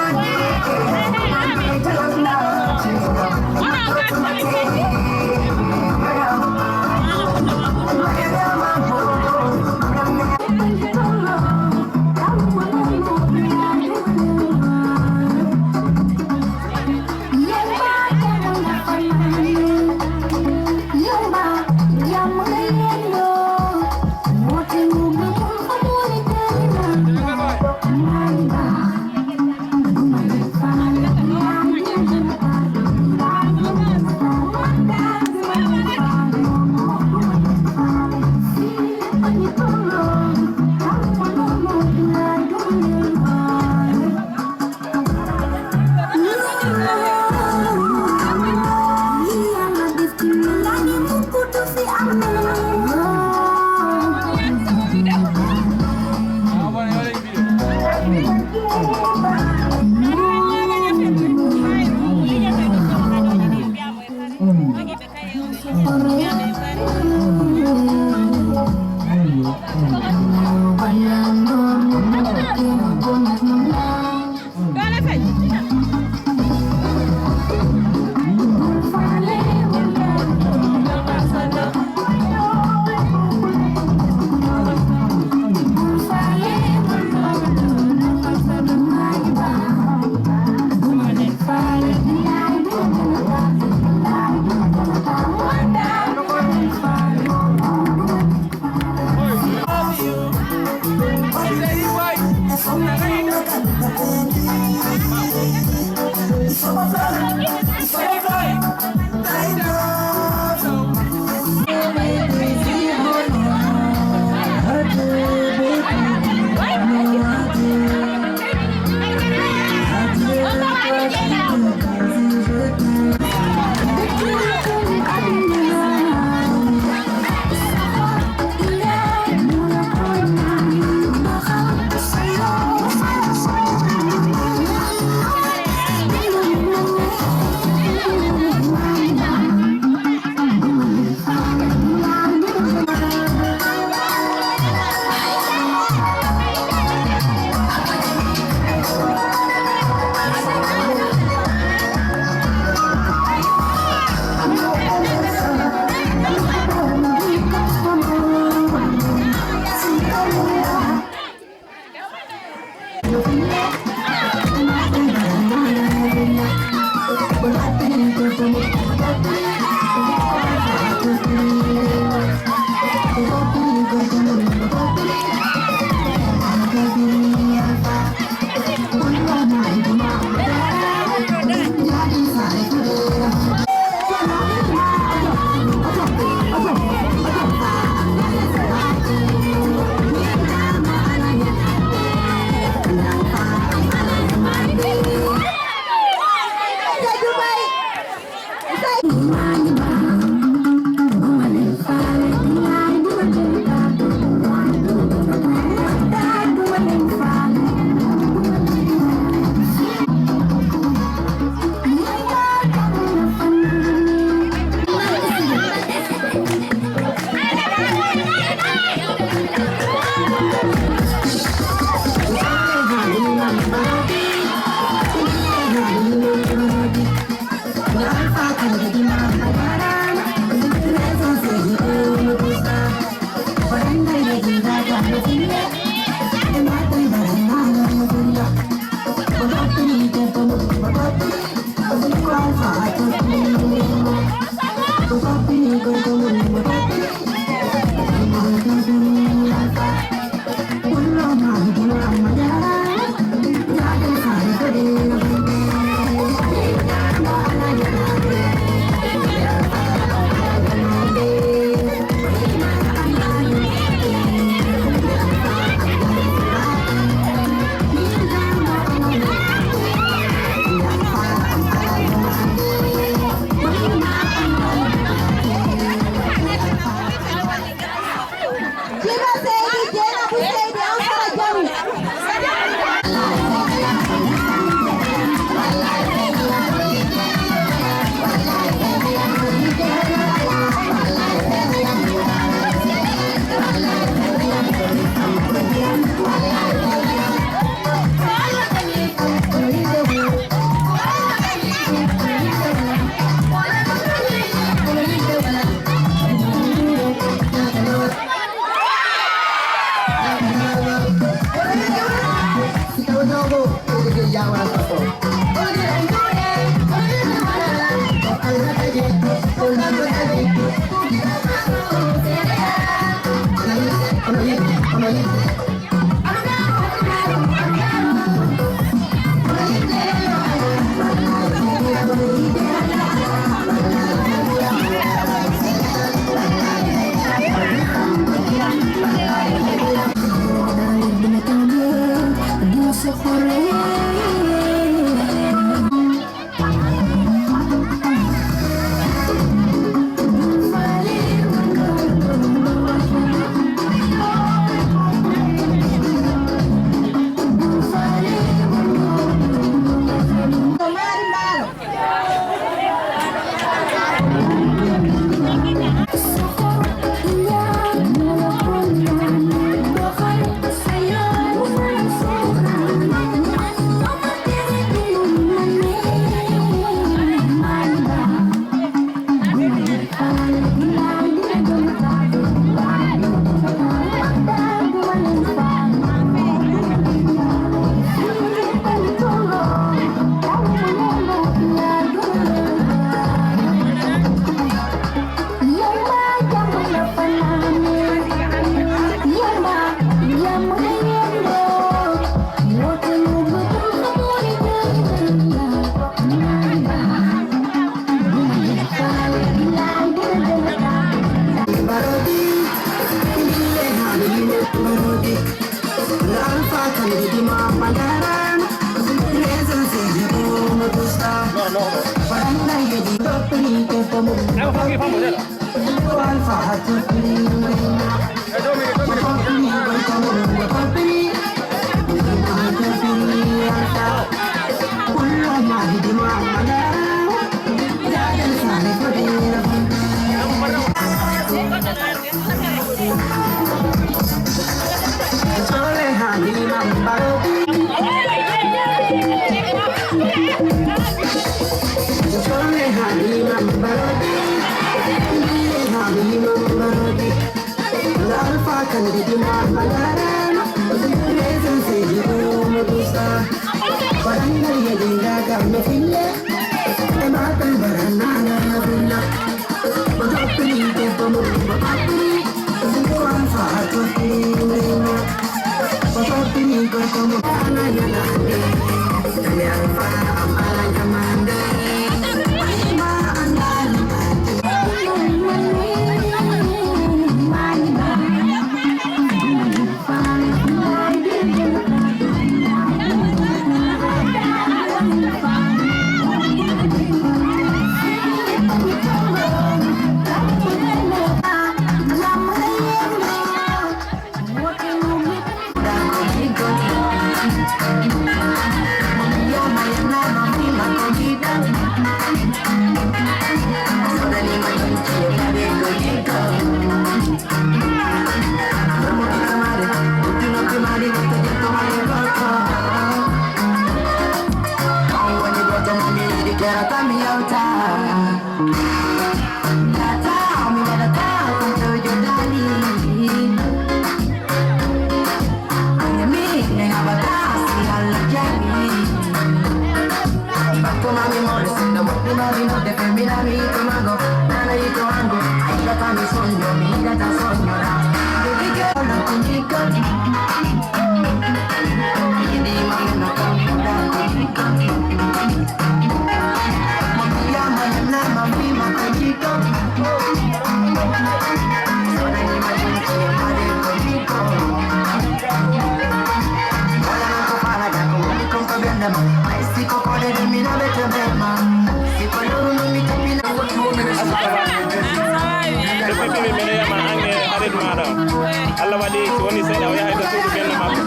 Allah waɗi so woni seeɗa o yaha ɗo suudu ɓenno makko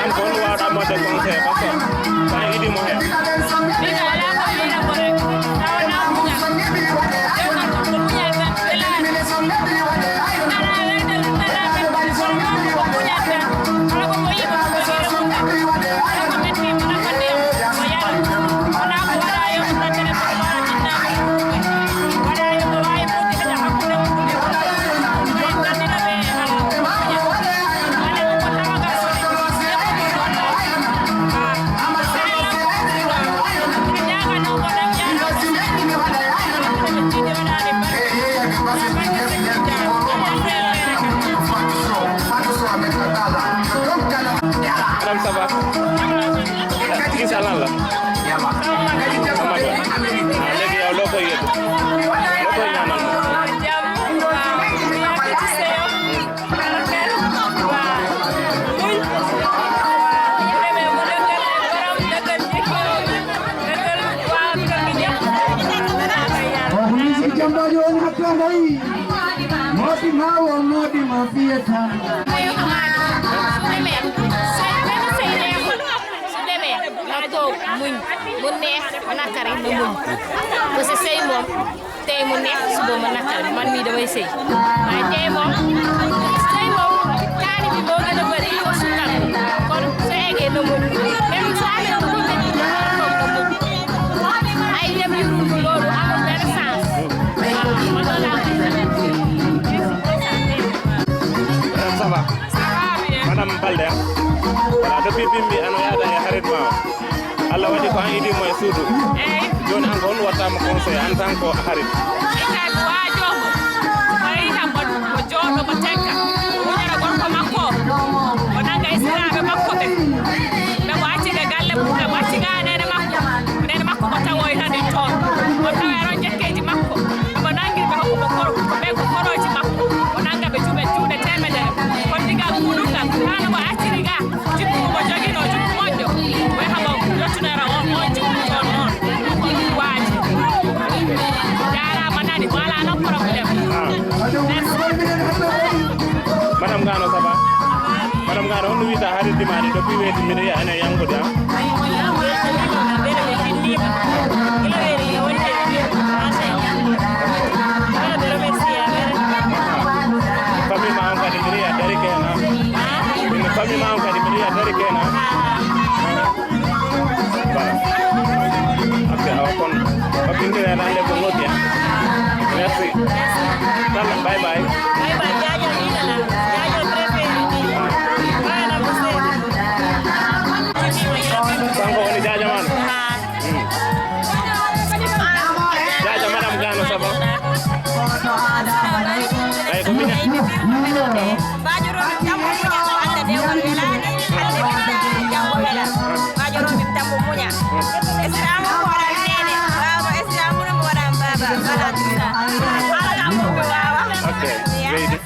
an ko on wawɗa modde conseil par ce que so a idimo hen Adam ça va? Kii sa lan la? Léegi yow loo koy yëg? Loo koy ñaanal? muñ mu neex nakari na muñ parce que sëy moom tey mu neex suba mu nakari man mii damay sëy waaye tey moom sëy moom kaani bi moo gën a bëri ko sukkal kon su eggee na muñ même su amee lu mu métti na muñ ay dem yu loolu amul benn sens ça va madame Balde voilà depuis bimbi ano yaada e harit ma Allah waɗi ko an idimo e suudu joni an ko on wattama conseil en tant que harit wajomo mayita ko jooɗo ko tegga wonara gorko makko o nanga e siraɓe makko ɓe ɓe wacciga galle ɓe wacciga anene makko madam Gana on wita harit di mari depuis weti mi ya ana yango da fami ma on kadi mi ya dari kena ni fami ma on kadi mi ya dari kena okay awakon papinde ya nande ko ngoti merci bye bye jaja dinala jaja preferi Sangko ini jaja man. Jaja madam Gana sabo. Ayo kumina. Bajuro tamu punya anda dewan welani, anda jamu wela. Bajuro tamu punya. Islam orang nene, baba Islam orang baba, bala tusa. Ala kamu bawa. Okay. Ready.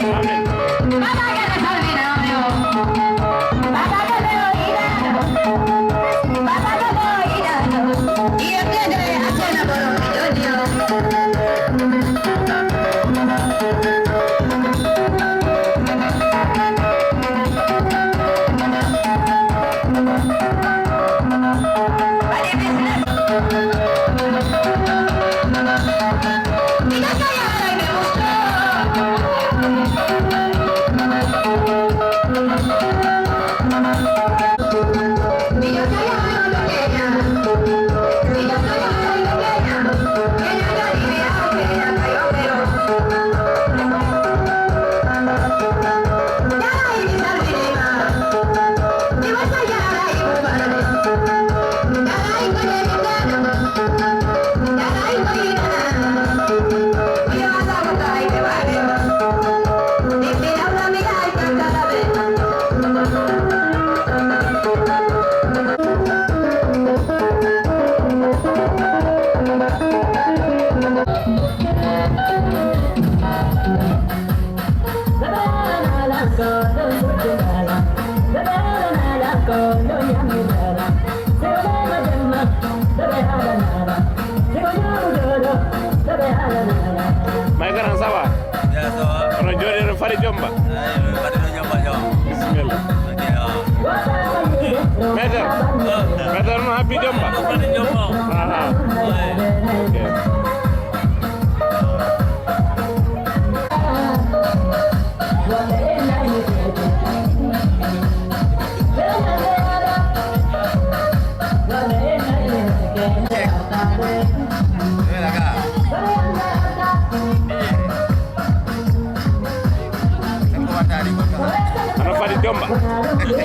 Amin. May garan sawa. Ya so. Ono jodi fari jomba. Bismillah. Meter no happy jomba. Aha. Okay. Ano fari jomba.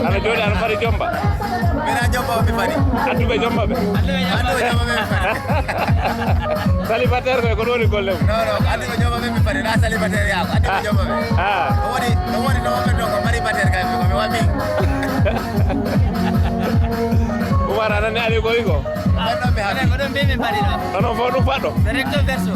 Ano jodi ano fari jomba. Mira jomba mi fari. Adu be jomba be. Adu be jomba mi fari. Célibataire ko woni gollem. No, adu be jomba mi fari. Na célibataire ya. Adu be jomba be. Ah. No woni no ko mari bater kay ko mi wami. Umara nani ali ko iko. Ano be hadi. Ko don be mi fari no. Ono fo no fado. Recto verso.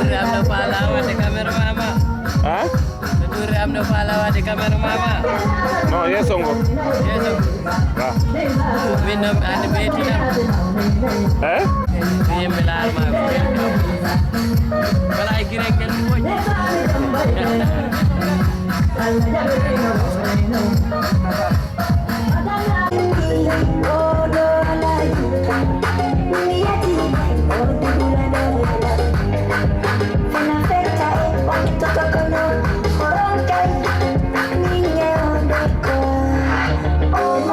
Ramno pahlawan di kamera mama. Hah? Itu Ramno pahlawan di kamera mama. No, yesongo. Yeso. Ah. Minum ane beti nam. Eh? Iya melar mama. Kalau ikireng kan punya. Oh,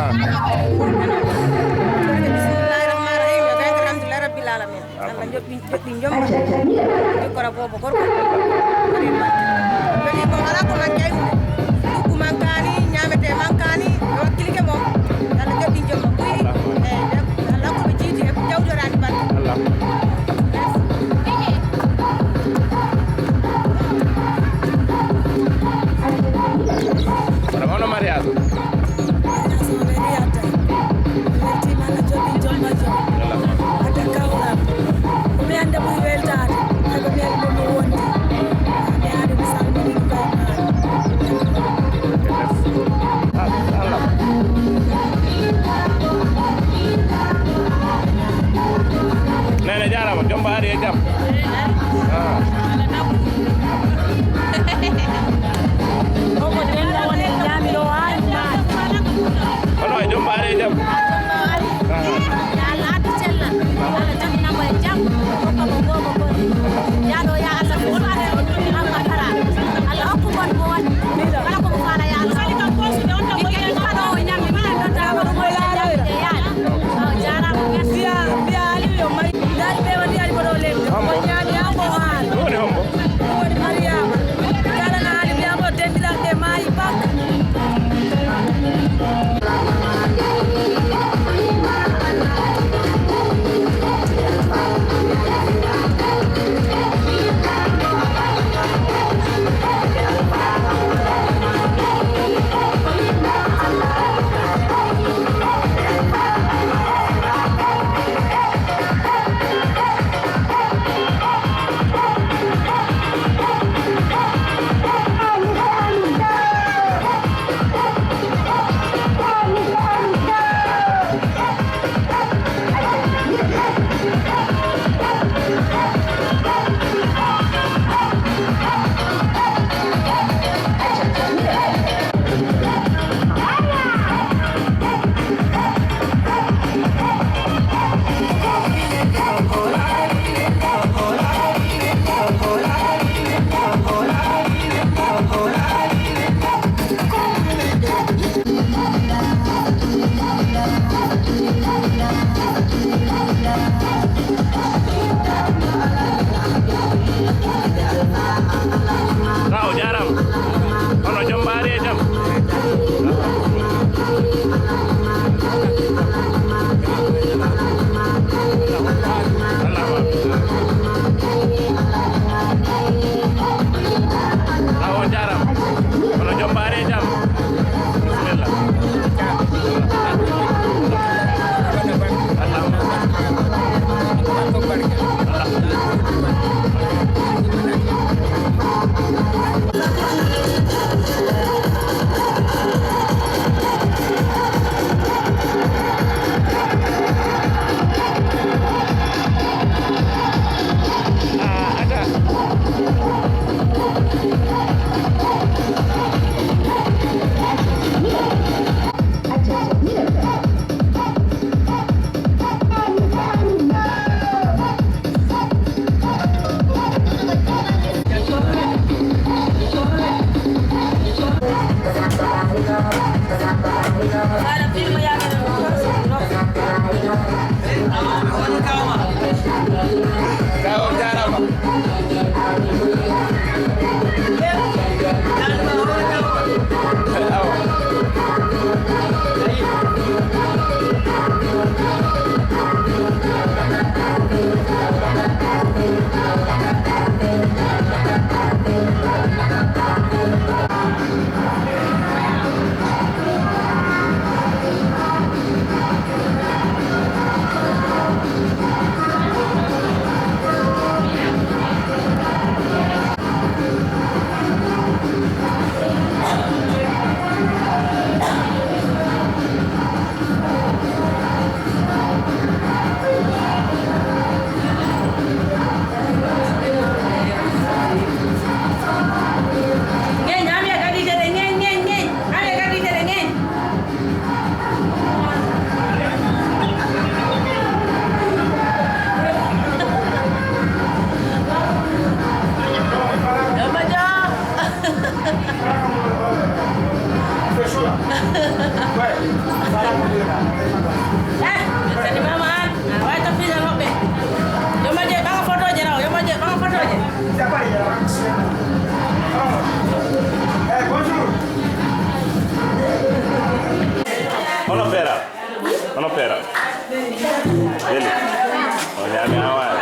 Bismillahirrahmanirrahim. Ya kan alhamdulillah rabbil alamin. Allah jotin jom. Di kora bobo kor. Jadi ko ala ko mangkay. Ku mangkani nyamete mangkani wakil ke mom. Allah jotin jom. Allah ko jiti e jawdorani ban. Allah. Para mana Mariado? Nene jarama jomba ari e jam. Ono e jomba ari e jam. Jadi mamaan. Nah, wae tapi jangan hobe. Yo maje bang foto aja raw, yo maje bang foto aja. Siapa ya? Bonjour. Ono pera. Ono pera. Ele. Olha a minha hora.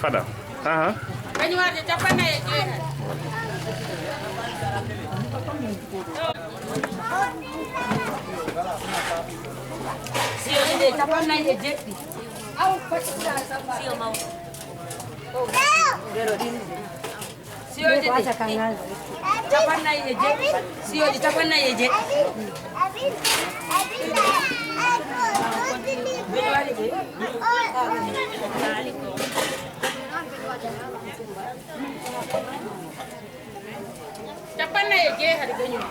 Fada. Kañum warde capanɗe e jeetati. Siyoji ɗe capanɗe e jeɗɗi. Siyo mawɗo. Siyoji ɗe capanɗe e jeɗɗi. Siyoji capanɗe e jeɗɗi. Capanɗe e jeetati kañum.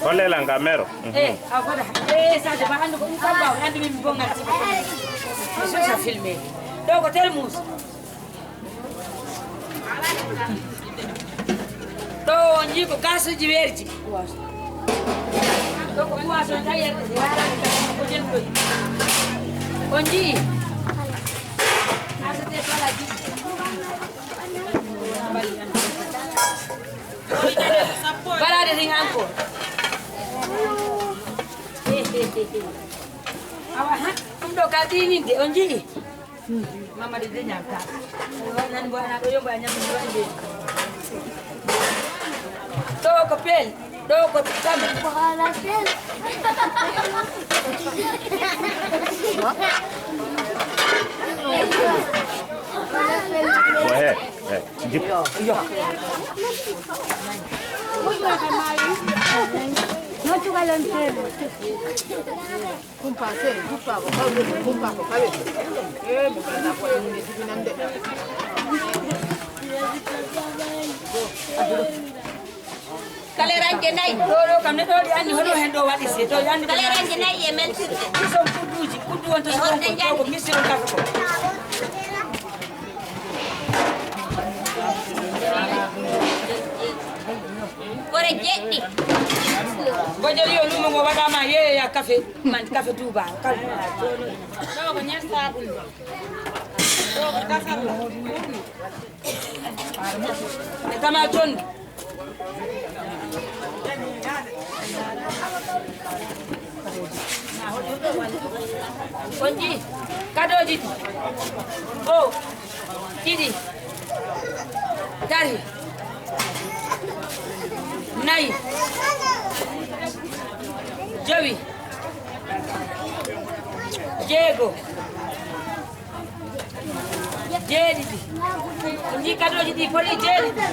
Kolle langa mero. Agora. Sabe, vai andando com um cabal, ando me bom assim. Isso já filmei. Dogo termos. Tô onde com caso de verde. Dogo boa só tá aí. Onde? Asa te fala aqui. Parada de angko. Awak untuk kali ini deh onji. Mama dia nyangka. Nan buat anak yo banyak menjual dia. To kepel, to kepel. Bahala pel. Wah, jip. Yo. No juga lo entero. Kumpase, kumpako, kumpako, kabe. Mukana kwa nini sikinande. Kaleran jenai, doro kamne dori ani hono hendo wadi se to yani. Kaleran jenai yemen sir. Kiso kuduji, kudu wanto ko misiro kafko. Kore jetti. Bojali yo lumo go wada ma ye ya cafe, man cafe Touba. Kal. Do ko nyar sabul. Do ko kasal. Kama ton. Onji, kadoji. Oh, Didi. Dari. Nai. Joey. Diego. Jedidi. Onji kadoji di pori jedidi.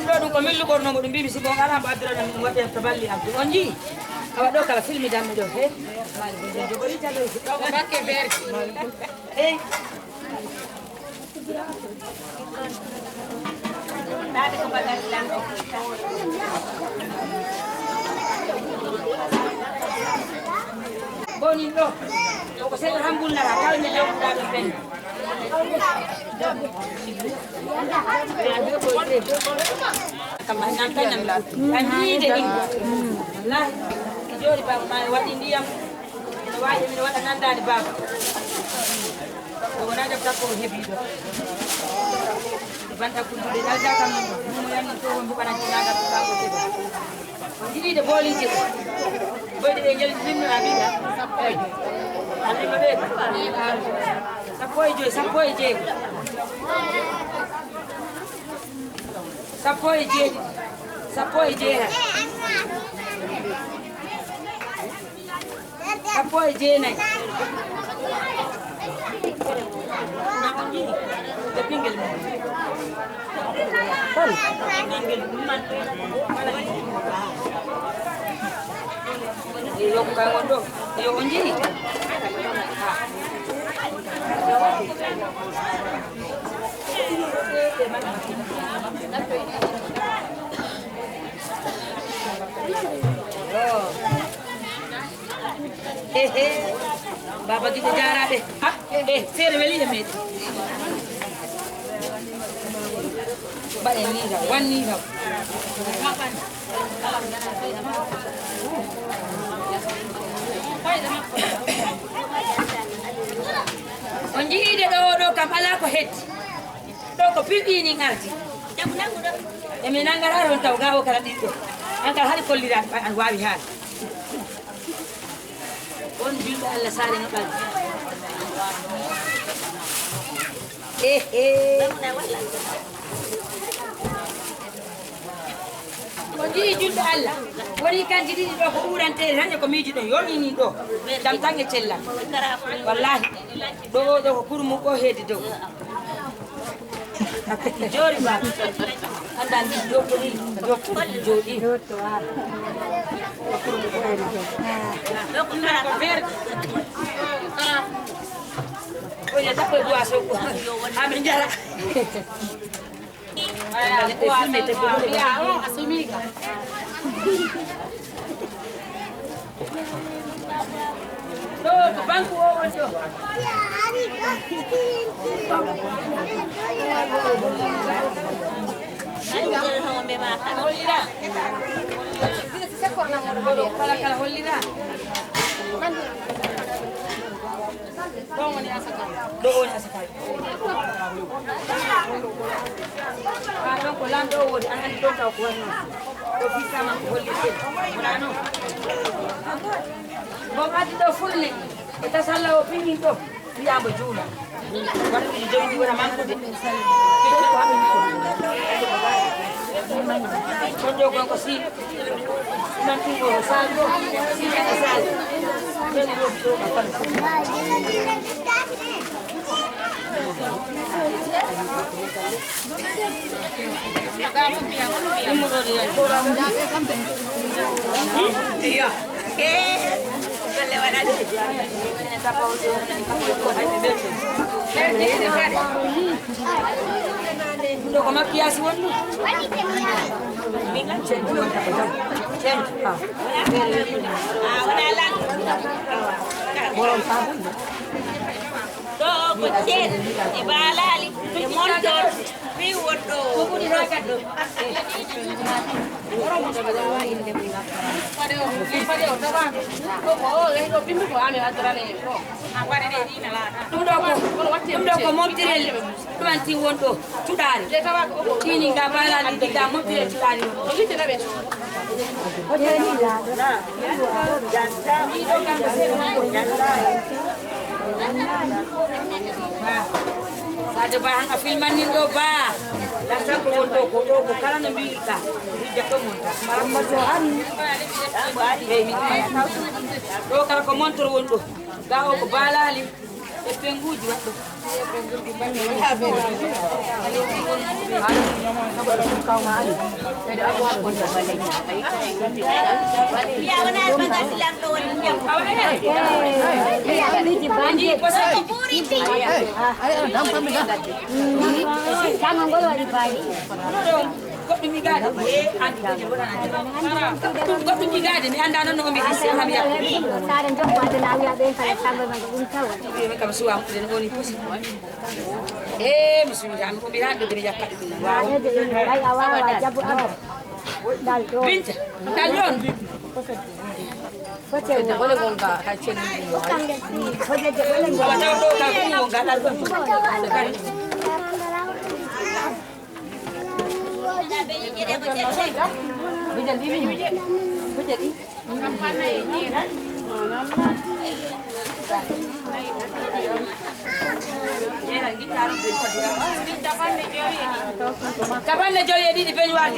Ndo ko millu gorno mo mbibi si bon ala badra na mi wadi taballi abdu. Onji. Awa do kala filmi dammi do he. Bakke berki. Eh. Dadi ko badal lang ko. Boni do. Ko se alhamdulillah kal mi do da ben. Kamanan kan la. Ani de ing. La. Jori ba ma wadi ndiyam. Waji mi wada nandani baba. Wona da ko hebi do. Banta kundude dalda kam mo yan to won bana tinaga to ka ko tebe. Didi de boli je. Bodi de ngel dimno abiga. Ani ma be. Sapoy je. Sapoy je. Sapoy je nai. Pinggil mo. Pinggil man. Iyo ka ngondo. Iyo onji. Baba kita jarak deh. Sere weli ya met. Ba ni da, wani da. Kapan? Onji de do kampala ko het. Do ko pipi ni ngarti. Jabu do. Emi nangara ron taw gawo kala dito. Angkal hari kolliran an wawi hal. On julɓe Allah sare no ɓaldi on jii julɓe Allah woni kanji ɗiɗi ɗo ko ɓurantere hande ko miiji ɗo yonini ɗo jam tan e cellal wallahi ɗo ko kurmu ɗo heedi dow jori ba anda ndi joktori jooɗi Oye, está por guaso. A mí ya. Ay, Tuh, ke bangku awan tuh. Kalau holira. Doon asakay. Ano ko lang doon, ang andito sa kuwan no. Ofisa man ko holira. Ano? Bokati do fulni. Ita sala opini to. Biya mo jula. Wala ni do ni wala man ko de. Kito ko amin ko. Konjo ko si. Nanti ko saldo. Si ka saldo. Iya. Udah kau makiasi wanu. Bolong sabun. Tuh, kucing, ibalali, montor, piwoto. Kuku dirakat do. Padeo, tawa. Oh, lego pimpi ko ame atrane. Apa ini ini lah. Tumdo ko montirel. Tuanti wondo. Tudari. Kini ga balali diga montirel tudari. Ini tena be. Ada bahan filman nindo ba. Lasa ko wondo ko kala na milka. Ija ko monta. Malam masohan. Do kala ko montor wondo. Gawo ko balali. Penguji waktu. Kok dimigada? Kok dimigada? Ni anda nanu mi hisi kami ya. Saran jom ada nanya ada yang kalau sambil mengungkap. Mereka bersuam dan ngoni pun. Mesti jangan kau bilang tu dia jakat itu. Ada jadi baik awal jabu apa? Dalon. Bint, dalon. Kocek boleh ngongga kacen. Kocek boleh ngongga. Kalau tahu kau ngongga dalon. Bijan di bijan. Bijan di. Kapan na joy di penyuar?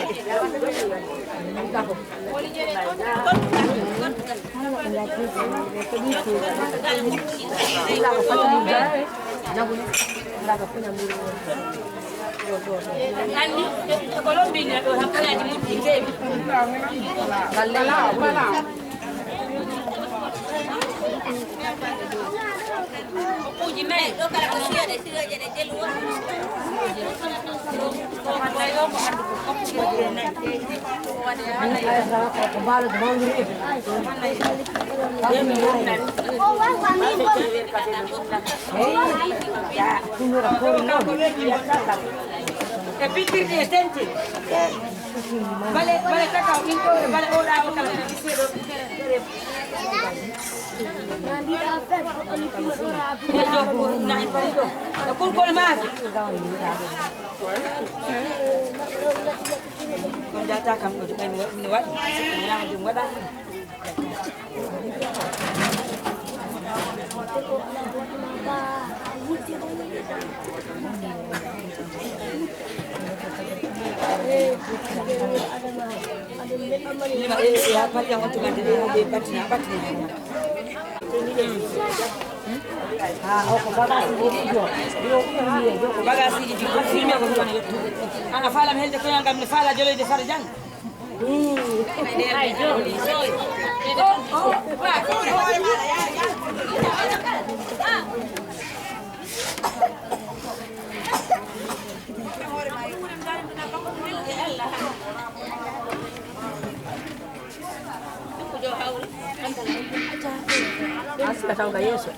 Nanti kalau bina tu hampa lagi mungkin ke? Kalau Puji mai, lo kalau kau siapa deh siapa jadi jeluan. Pikir dia tentu. Balik tak kau itu balik orang kalau disuruh. Nanti apa? Naik itu. Kumpul mas. Kau jatah kamu juga menuat. Yang jumpa dah. Apa yang untuk ada di batin apa ni? Bagasi di film yang bukan itu. Anak falam hel de koyang kami fala jolo de farjan. Asika tanga Yesu.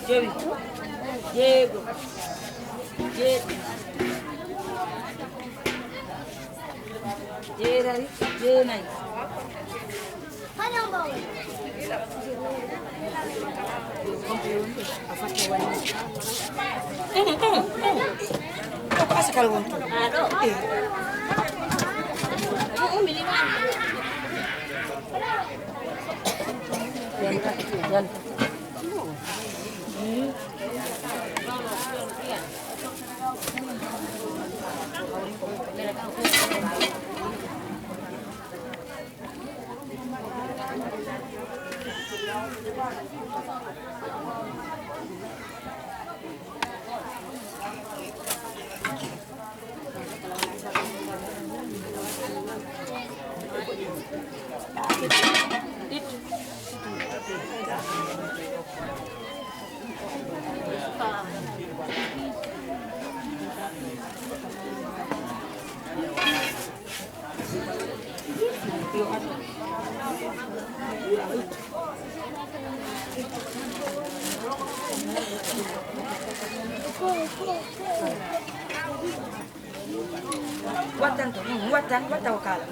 Joey. Diego. Jerry. Jenai. Kok asal kalau untuk? Watan wakala.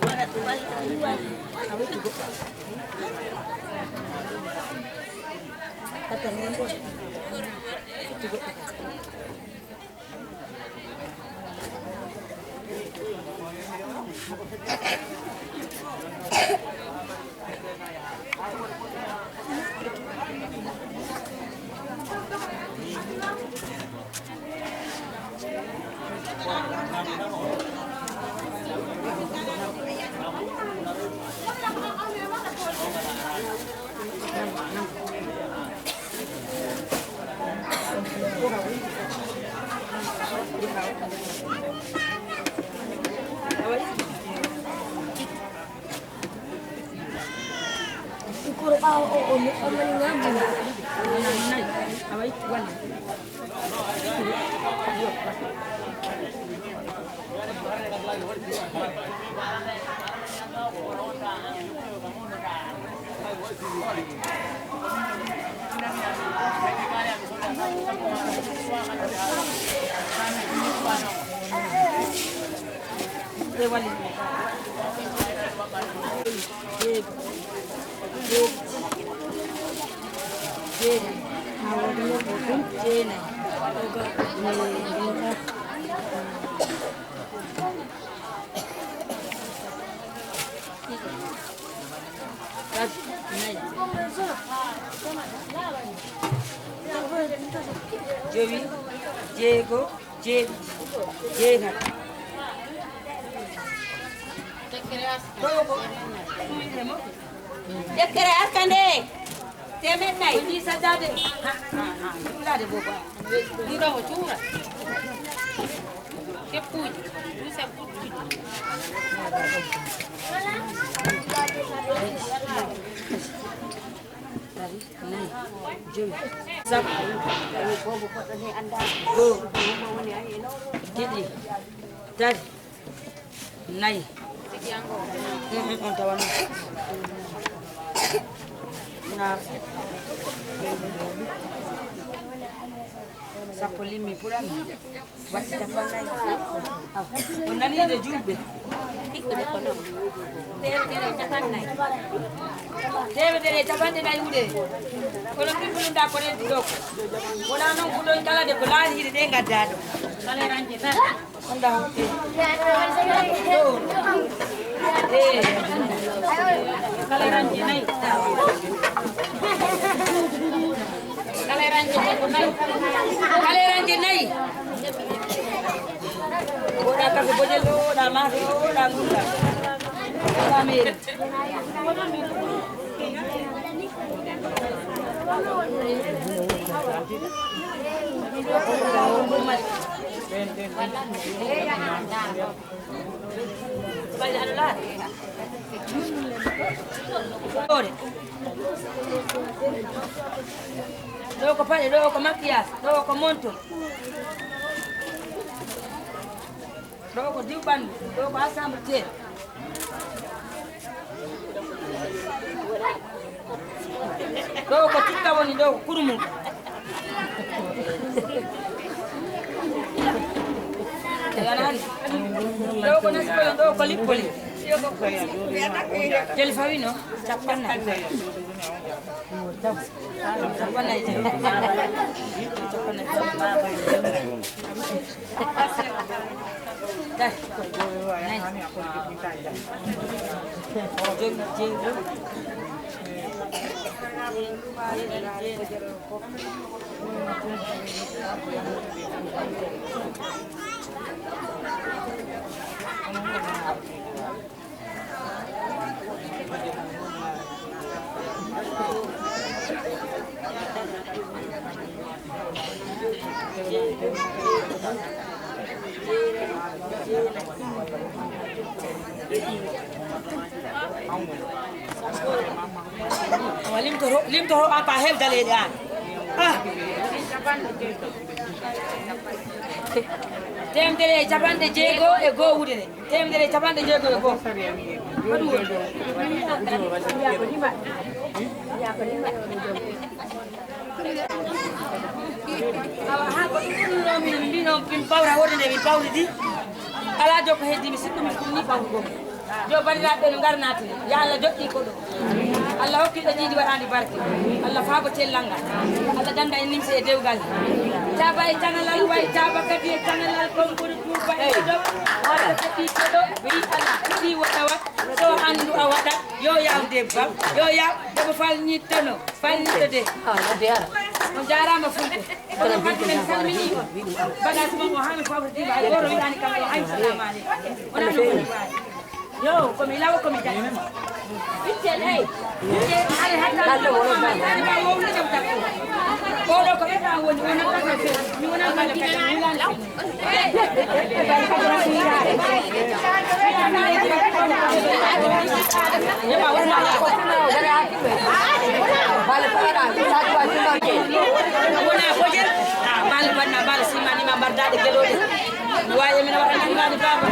Joey, Diego, Jenna. Dekere askande. Temen nai di sajade. Ula de boba. Dira mo chura. Ke puj. Du se puj. Dad, nai. Sapolimi pulang. Wasi tapanai. Onani de jube. Deve tabande na yude. Kono kipulu nda ko redi dok. Wala non ko don kala de ko laani hide de ngaddado. Kala ranje tan. Onda hokke. Kala ranje nay. Kala ranje ko nay. Kala ranje nay. Ora ka bojelo da mahro da gunda. Amin. Doko pale, doko makias, doko monto. Doko diuban, doko asam betul. Doko tika woni doko kurumu. Jangan. Doko nasi poli, doko lipoli. Jadi Fawino, capan na. Capan na itu. Capan na. Dah. Lim toro apa hel dalil ya. Tem dele jaban de jego e go wude. Tem dele jaban de jego e go. Ala joko heddi mi sikku mi ni bango jo bandiraɓe no garnati ya Allah joɗɗi ko ɗo Allah hokkiɗo jiidi waɗandi barke Allah faabo tellal ngal Allah danda en nimse e dewgal taba e cangalal way taba kadi e cangalal konkoɗo tuba e ɗo walla kadi koɗo wi Allah ɗi waɗa wat so andu a waɗa yo yaw debbam yo yaw debo falñittono falñittode on jarama fulɓe oɗon hantimen salmini on bagage mon o hami fawritiɓa hay goro wiɗani kam o hay salamu aleykum wona no woni wawi yo komi lawa komi jani itten hey are hatta ma wowni jam takko oɗo ko ɓeɗa woni wona taka fe mi wona mala kadi wulani yema wona wona fojel bal banna bal simani ma bardade gelode waye min waɗani mani baba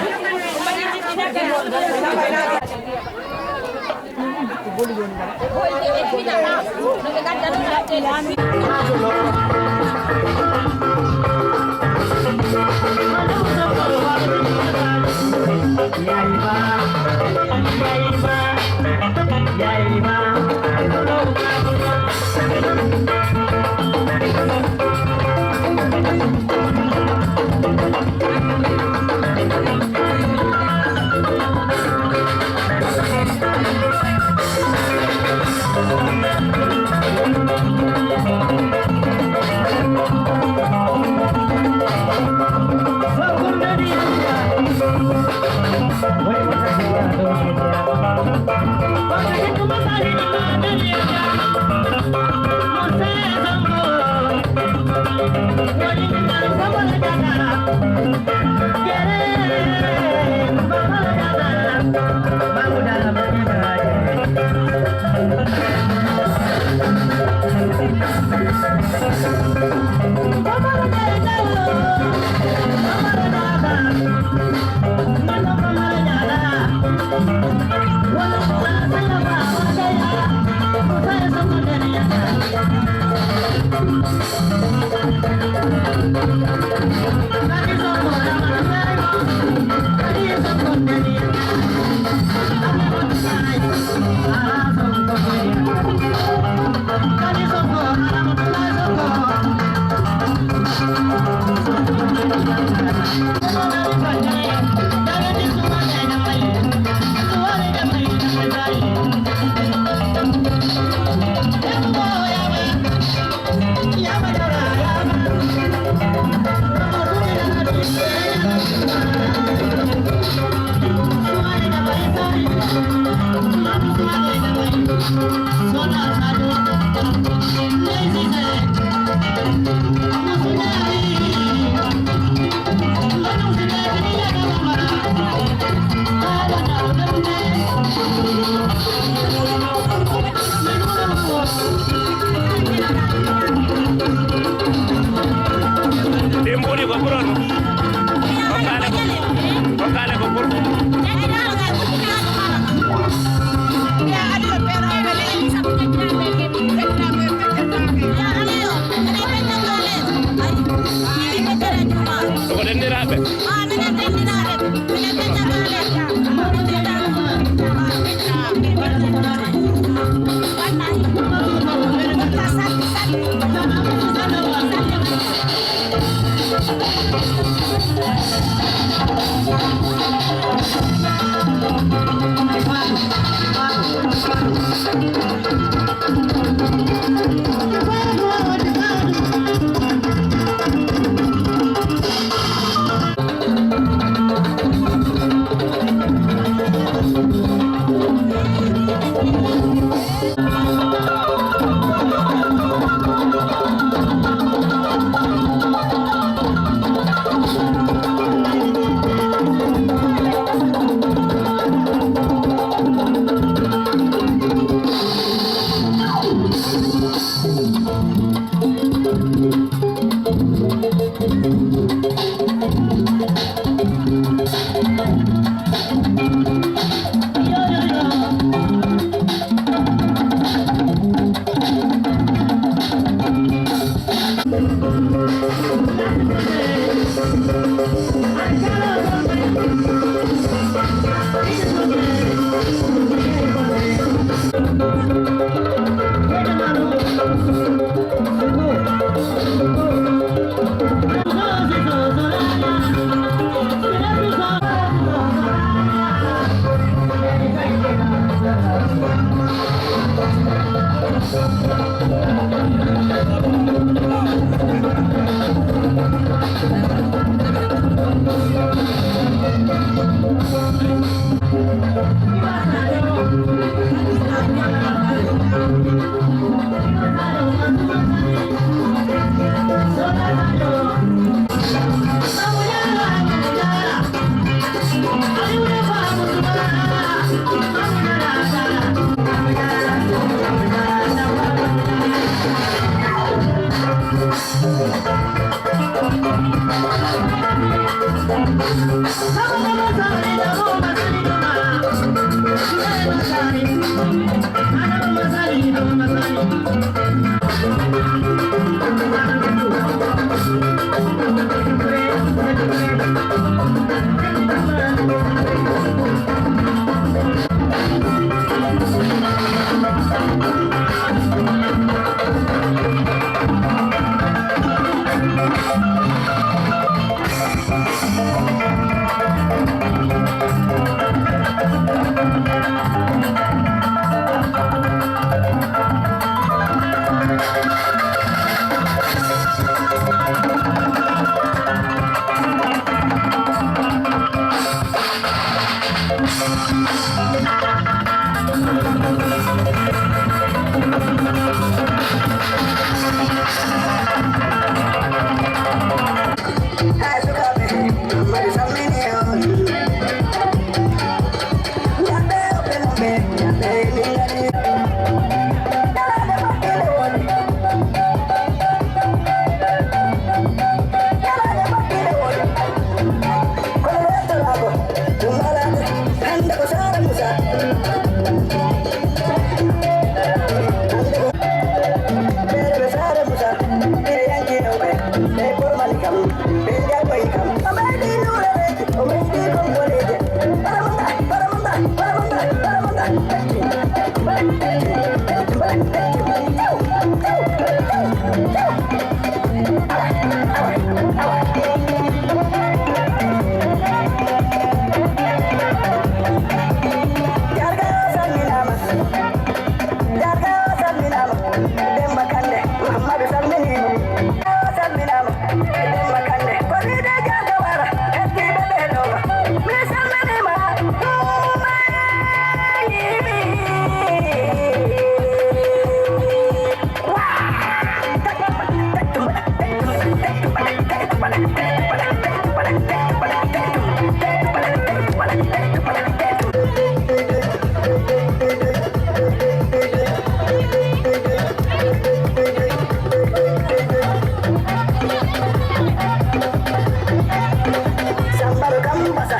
Sambal gambasa,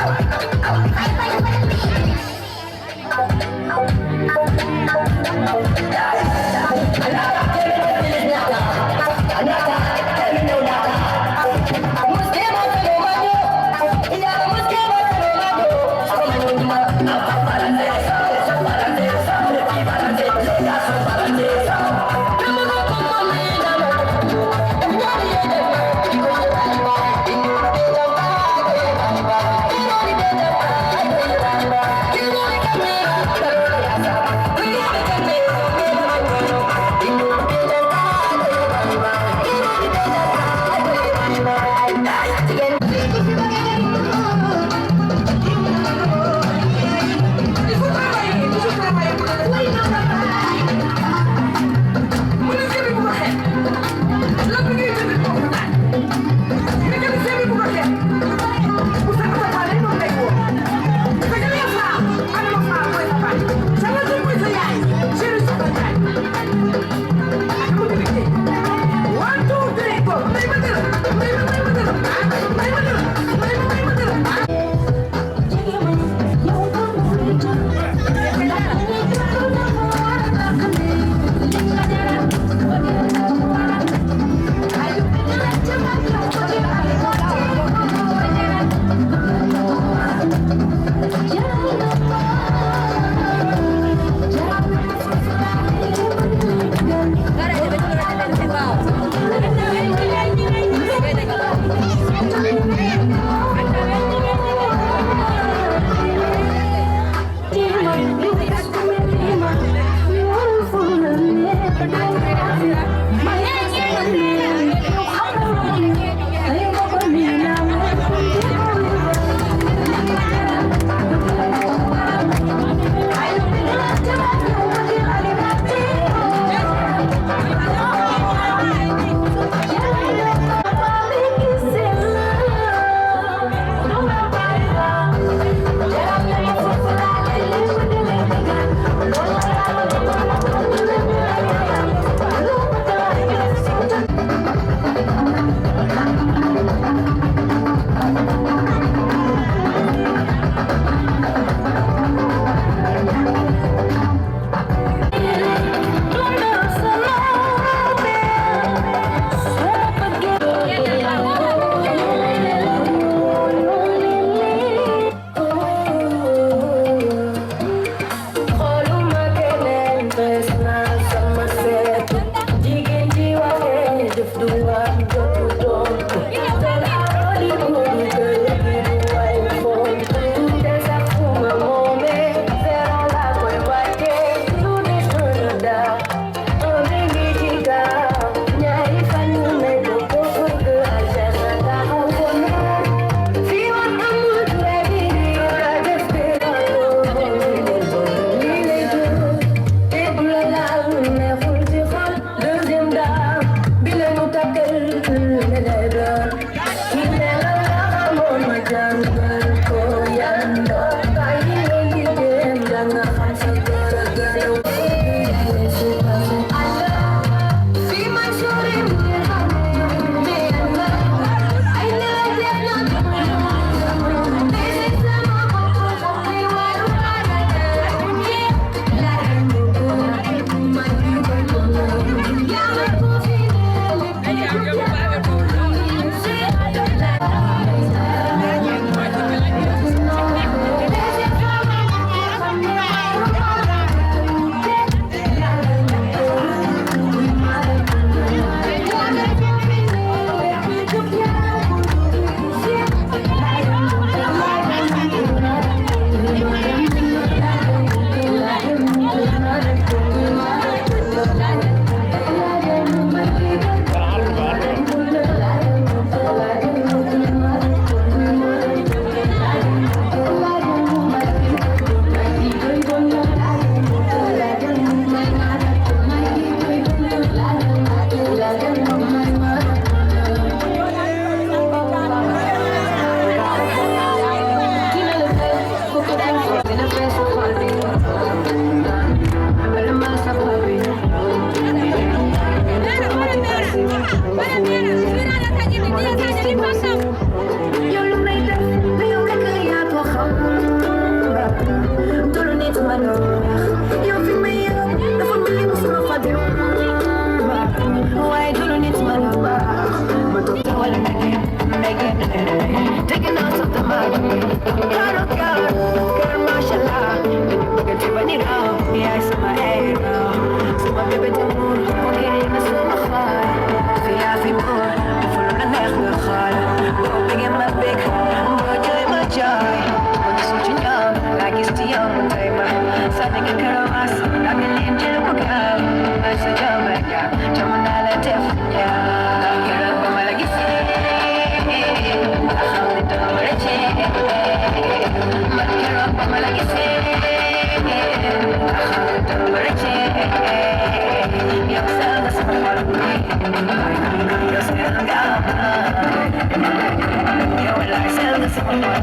Come on,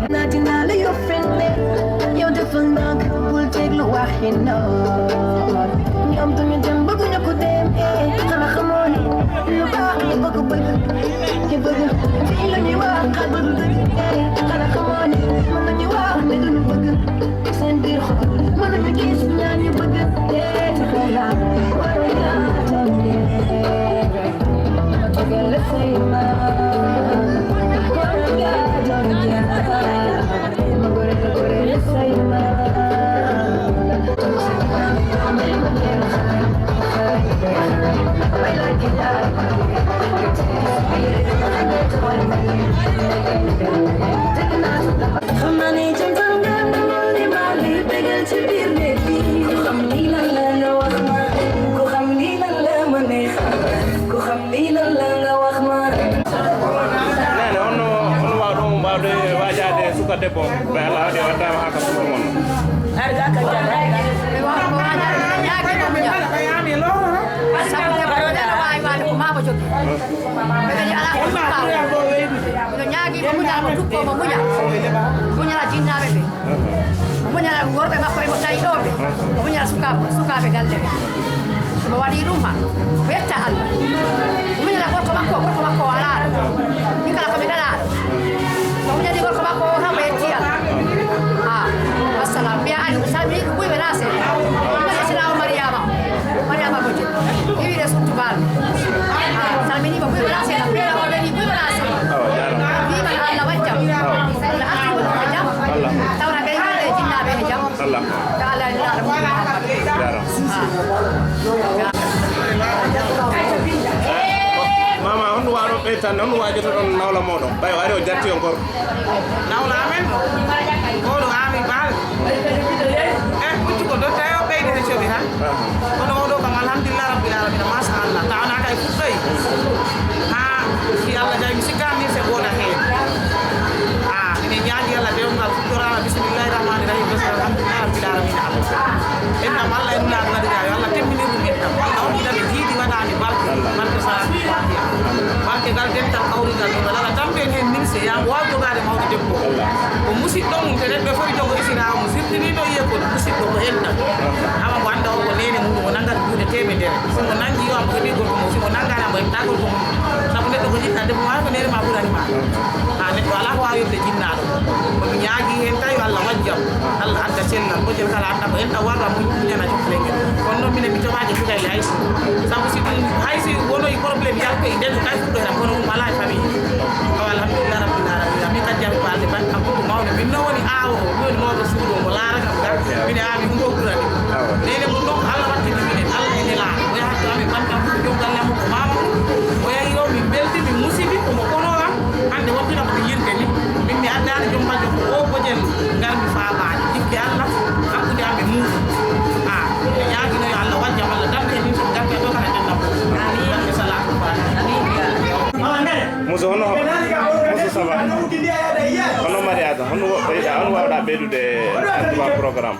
Nothing all of your friends, you're different dog, will take the walk in Yum to me, them book on your good day, come on, look out, you book a book, you book a feel on you are, come on, when you are, they do book, send it home, one of the kids, and you book it, let's debbo be ala de wadama haka suko mon arga ka jara be wa ko ana ya ke mo nya ya mi lo sabu de ba da wa wa ko ma bo jogi be ni ala ko ta no nyaagi mo nya mo tukko mo nya la jinna be mo nya la gorbe ma ko e tay dobe mo nya suka be galle mo wadi rumah betta alla mo nya la ko ma ko ala ni kala ko be dala mo nya di ko ma ko Assalam biar ada sabi kui berase. Assalam Mariama boje. Ini dia suatu bal. Salam ini kui berase, tapi la order ini kui berase. Ini mana Allah wajah. Allah aku wajah. Tahu nak kaya ada jinna be jam. Allah. Allah Mama on waro be tan on wajo to don nawla modo. Bay wari o jatti encore. Nawla amen. Ko do ami bal. Kucu ko do tayo be de chobi ha. Kono do kam alhamdulillah rabbil alamin masyaallah. Taana kay futai. Ha, si Allah jay misika mi se boda he. Ah, ini nyaadi Allah de ngal futura bismillahirrahmanirrahim. Alhamdulillah rabbil alamin. Inna malla inna Allah de Allah temmini dum etta. Allah on ida jidi wada ni bal. Man ko sa. Banke gal den tan kawri gal wala tambe hen min se ya wago gade mawde debbo. Ko musiddo mum tere be fori jogo isina musiddi ni do yeko musiddo ko enta. Ama ko anda ko nene mum ko nanga dude teme der. So nangi yo am ko ni ko mo nanga na mo ta ko sabu ne to ko jita debbo ma ko nere ma burani ma. Ne to ala wa yo de jinna do. Ko nyaagi hen tay walla wajjam. Allah adda senna ko jel kala anda ko enta waga mu nyana joklenge. Kon no mine mi to waaje ko dai haysi. Sabu si haysi wono yi problème yalko inde ko kay ko na kono mala famille. Alhamdulillah rabbil alamin. Mi ka jabi balde ban am ko mawde min no woni aawo woni mawdo suudo mo laara kam ga min ami ko ngurani. Nene mo nok Allah watti min Allah ni la. O ya to ami ban kam ko jogal lamu ko mama. O ya yo mi belti mi musibi ko mo kono am ande watti na ko yirde ni. Min mi andana jom ba jom o ko jel ngar mi fa ba dikki Allah akkude ami mu. Ah, ya gino ya Allah wajja wala dambe ni so dambe do kana janna. Amin. Salatu ba. Amin. Muso hono muso saba hono mariada hono beeda on wawda beedude atwa programme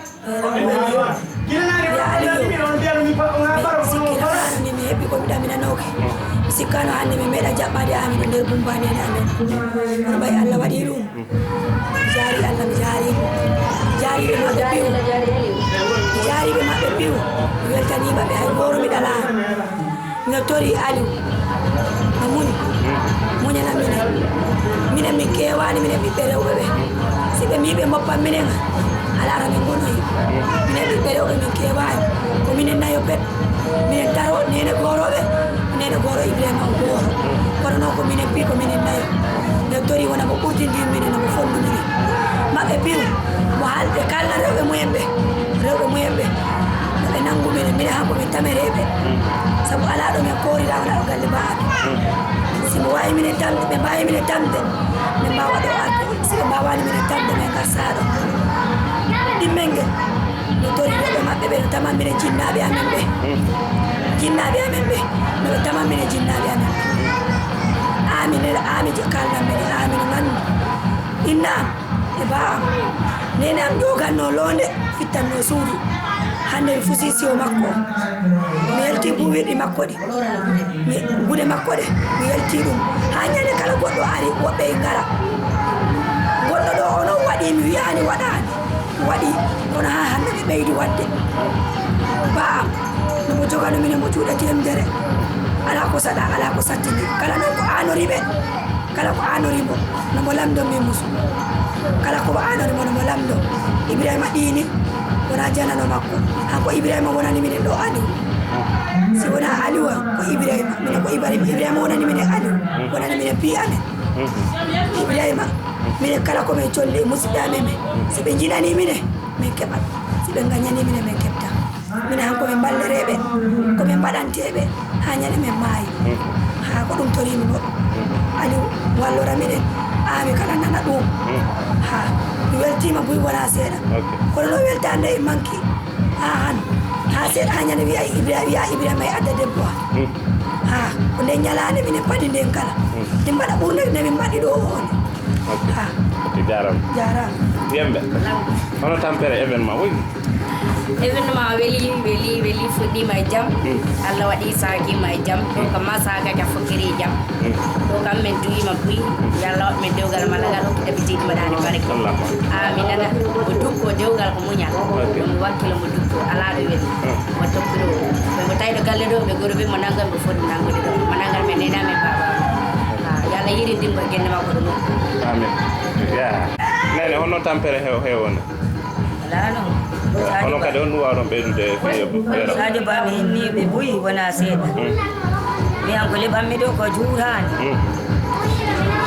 ni mi hebi ko mi damina noke sikano hande mi meda jabbade amin nder bumbani amin bay Allah wadi dum jari Allah mi jari be mabbe biu jari be mabbe biu weltani mabbe hay goro mi dala mi tori ali mamuni munya na mine mi kewani mine bi bere obe sibe mi be moppa mine ala ra mi gono mine bi bere obe mi kewani ko mine nayo pet mine taro nene gorobe nene goro ibrahima goro kono no ko mine bi ko mine nayo de tori wona ko urti ndi mine na ko fonno ni ma be bi mo halde kala rewbe muyembe e nangu mine ha ko mi tamerebe sabu ala do mi kori la wala galle baabe sibo wayi mine tamde be bayi mine tamde be bawa do arde sibo bawani mine tamde be ngasado dimenge no tori do be mabbe ɓe no tamanmine jinnaɓe amen ɓe jinnaɓe amen ɓe noɓe tamanmine jinnaɓe amen ɓe ami je kalnanmine amino gandu inna am e ba am nene am ƴoganno londe fittanno suudu hande mi fusi siwo makko mi yalti buwirɗi makko ɗi gude makko ɗe mi yalti ɗum ha ñande kala goɗɗo ari woɓɓe ngara goɗɗo ɗo ono waɗi mi wiyani waɗani waɗi kono ha hande ɓe ɓeydi wadde ba am nomo jogano mine mo juuɗa temdere ala ko saɗa ala ko sattini kala noon ko anoriɓe kala ko anorimo nomo lamdo min musu kala komo anorimo nomo lamdo Ibrahima ɗini wona janano makko hanko Ibrahima wonani minen ɗo Aliou si wona Aliou ko Ibrahima minen ko Ibrahima wonani minen Aliou wonani minen pi amen Ibrahima minen kala komin colle musidɓe amen ɓe si ɓe jinani minen min keɓat si ɓe gañani minen min keɓta minen hanko min ballereɓe komin mbaɗanteɓe ha ñande min maayi ha ko ɗum torimi ɗo Aliou wallora minen ami kala nana ɗum ha mi weltima buy wona seeɗa kono no weltande e manki ha han ha seeɗa ha ñande wiya Ibrahima e adda debbo ha ko nde ñalande minen paadi nden kala ɗi mbaɗa ɓurde nde min mbaɗi ɗo one ha jarama yemɓe hono tampere événement woyni événement weli fuɗɗima e jaam Allah waɗi sakima e jaam ɗo kam ma sagaja fokkiri e jaam ɗo kam min duwima buy yo Allah waɗ min dewgal malagal hokkita ɓe tiɗi mbaɗani barke mi nana mo dukko dewgal ko muñal mi wakkilo mo dukko ala ɗo weli mo tokkiro ɓe tawɗo galle ɗo ɓe goroɓe mo nangan ɓe foti nangude ɗo mo nangal min nenami baba yo Allah yiridingo e gende makko ɗo nokku amin nene honno tampere hewone ala noon hono kadi on ɗum wawɗon ɓeydude Sadio Ba mi hinniɓe buyi wona seeɗa mi an ko leɓanmi ɗo ko juurani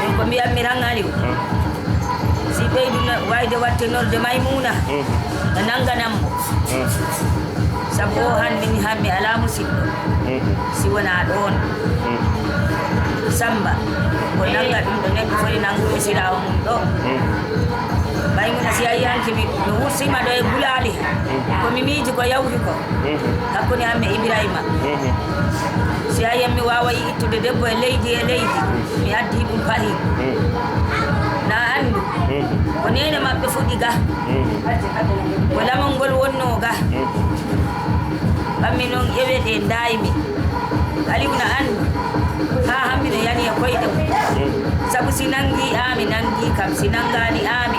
min ko mbiyatmi ran Aliou si ɓeydu wayde watte norde Maymuna no nanganammo sabu o hande mi hammi ala musidɗo si wona ɗon Samba ko nanga ɗum ɗo neɗɗo foti nanguɓe sirawo mum ɗo Maymuna si a yiyanki mi wursima ɗo e gulali komi miiji ko yawti ko hakkude amme Ibrahima si a yiyan mi wawa ittude debbo e leydi mi addi ɗum fahi na andu ko nene maɓɓe fuɗɗi ga ko lamol ngol wonno ga ɓammi noon ƴeweɗe daymi Aliou na andu ha hammi no yani e koyɗe sabu si nangi ami nangi kam si nangani ami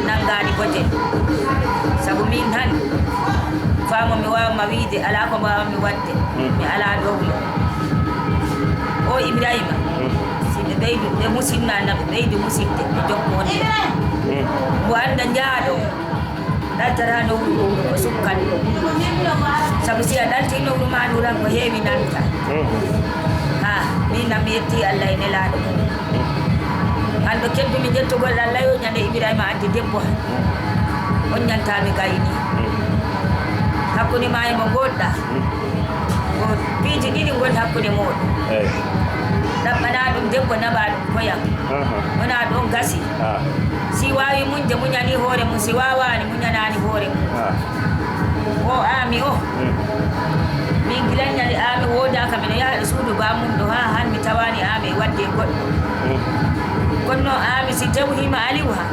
nangani boten sabu min han famo mi wawma wiide ala ko mbawmi wadde mi ala dowle o Ibrahima si ɓe ɓeydu ɓe musidnana ɓe ɓeydu musidde ɓe jokkonde mo anda jaaɗo ɗaltata nowru ko sukkan sabu si a ɗalti nowru ma ɗuran ko heewi nanta ha min nam mi yetti Allah e nelaɗo hande keddumi jettugol Allah yo ñande Ibrahima addi debbo on ñantami gayni hakkude ma e mo goɗɗa ko piiji ɗiɗi goni hakkude moɗon ɗaɓɓana ɗum debbo naɓa ɗum koyam wona ɗon gasi si wawi muñde muñani hoore mum si wawani muñanani hoore mum o ami o min gilañali ami wodaka mino yaha e suudu bamum ɗo ha han mi tawani ami wadde goɗɗo kono ami si tawhima Aliou ha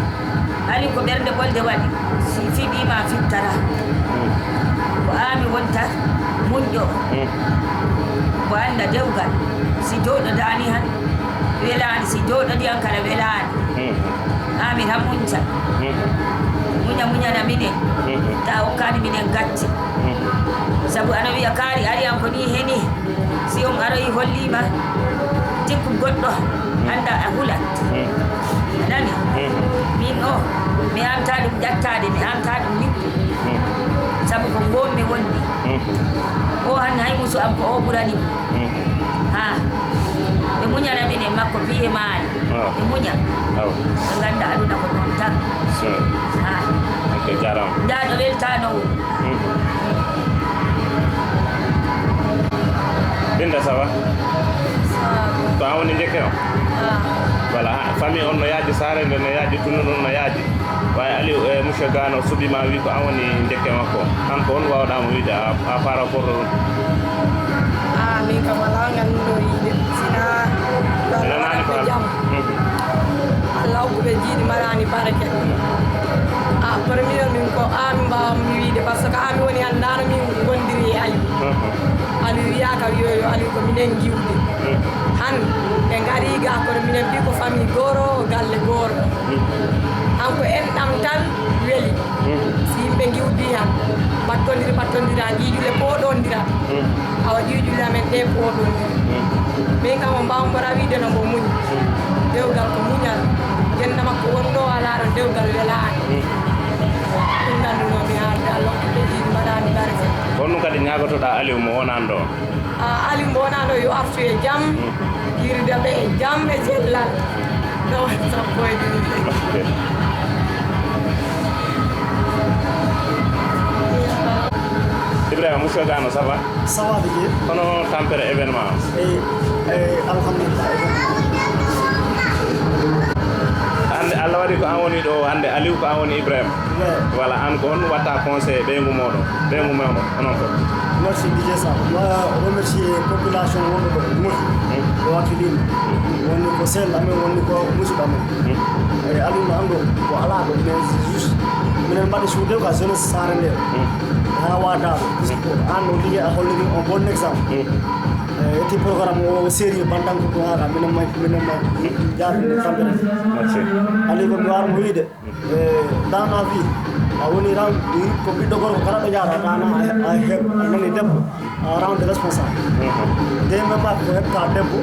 Aliou ko ɓernde ɓolde waɗi si fiɓima fittara ko ami wonta muñƴo ko anda dewgal si jooɗodani han welani si jooɗodi han kala welani ami tan muñca muñana minen ta hokkani minen gacce sabu ana wiya kaari ari an ko ni heni si on aroyi hollima tikku goɗɗo anda a hulat nani min o mi amta ɗum ƴattade mi amta ɗum niɗɗu sabu ko gommi wonni o han hay musu am ko o ɓurani ha ɓe muñana minen makko piye maani ɓe muña ɓe ganda aduna ko noon tan ha njaɗo weltanowo Binda ça va to an woni jekke o voilà famille on no yaaji saare nde no yaaji tunnu ɗon no yaaji way Aliou monsieur Gano subima wi ko an woni dekke makko an ko on wawɗamo wiide a par rapport min kam ala ganduɗo yiide sina elanani ko jam Allah ko ɓe jiiɗi marani barake premier min ko ami mbawam mi wiide par ce que ami woni andano min gondiri e Aliou wiyaka wiyoyo Aliou ko minen jiwde han ɓe gari ga kono minen mbi ko famille goro galle goro hanko en ɗam tan weeli si yimɓe giwdi han battodira jiijule poɗondira awa jiijule amen ɗe poɗondira min kam o mbawmbora wiide no mbo muñi dewgal ko muñal jenda makko wonɗo ala ɗo dewgal welani ɗum gandunomi haalde Allah ko ɓe jiiɗi mbaɗani barke honno kadi ñagotoɗa Aliou mo wonan ɗo Aliou mo wonan ɗo yo artu e jaam yirde ɓe e jaam e cellal no sappo e ɗiɗi Ibrahima monsieur Gano ça va? Ça va Didier. Kono tampere événement alhamdulillah hande Allah waɗi ko an woni ɗo hande Aliou ko an woni Ibrahima voilà an ko on watta conseil ɓeygu moɗon ɓeygu mewɗo onon fof merci Didier Sam ma remercier population wonɓe ɗo mofi ɗo wakkilima wonni ko sella men wonni ko musidɗo men eyi Aliou no anndo ko ala ɗo mais juste minen mbaɗi suude ko jeunesse sare nde ha wadaɗo puisque an o ligguey a holliri un bon exemple etti programme o série bantanko ɗo haka minen jaabine tampere Aliou ko mi warmo wiide dans ma vie a woni ran ko ɓiɗɗo gorko kala ɗo jaaɗa ɗana a heɓ a nani debbo a rende responsable nde même ko heɓta debbo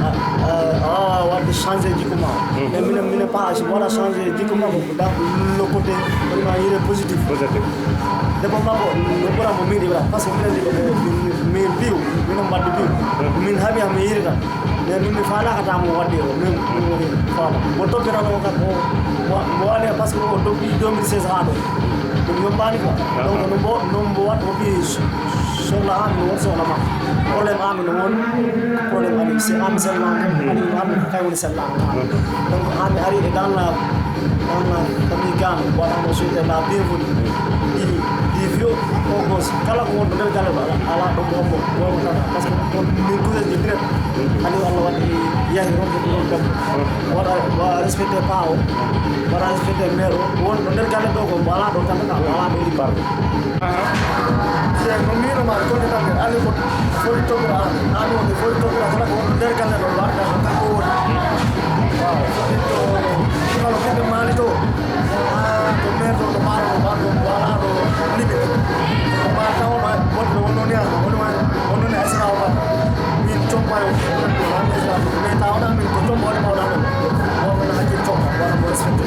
a wawa wadde changé jikku ma mais minen pa si waɗa changé jikku ma ko dans le côté vraiment yire positif debbo makko no ɓuramo min Ibra par ce que minen ɗiɗo min biw minen mbadde biw min haaɓi hami yirita mais min mi falakatamo wadde o min woni faama mo doppitano kam mo waɗe par ce que o doppi 2016 ha ɗo ɗum yombani quoi donc non mbo waɗ o ɓi sohla an no won sohla makko probléme ami no won probléme ani c'est ami seulement ani ami kay woni sellama donc ami ari e dans la famille Gano waɗamo souhaité la bienvenue ɗi vieux o gosse kala ko wonɗo nder galle ɗo ala ɗo wombo womotata par ce que min cousin ji direct Aliou Allah waɗi yahi ronde ɗo ɗon debbo waɗa respecté pa o waɗa respecté maire o wonɗo nder galle ɗo ko mbo ala ɗo tan ala ɗo yiɗi barɗo no mbinoma gonɗe tan Aliou ko foti togora an wonde foti togora kala ko wonɗo nder galle ɗo waɗa ko kanko woni waaw kala koɓe maali to to maire ɗo ɗo maaro ɗo ɗo ala ɗo limite ko ma tawma woɗɓe wonnoni an wonnoni asiraw ma min compayo mais tawɗa min ko tomboɗe mawɗa ɗo wonno hakkil compa waɗa mo respecté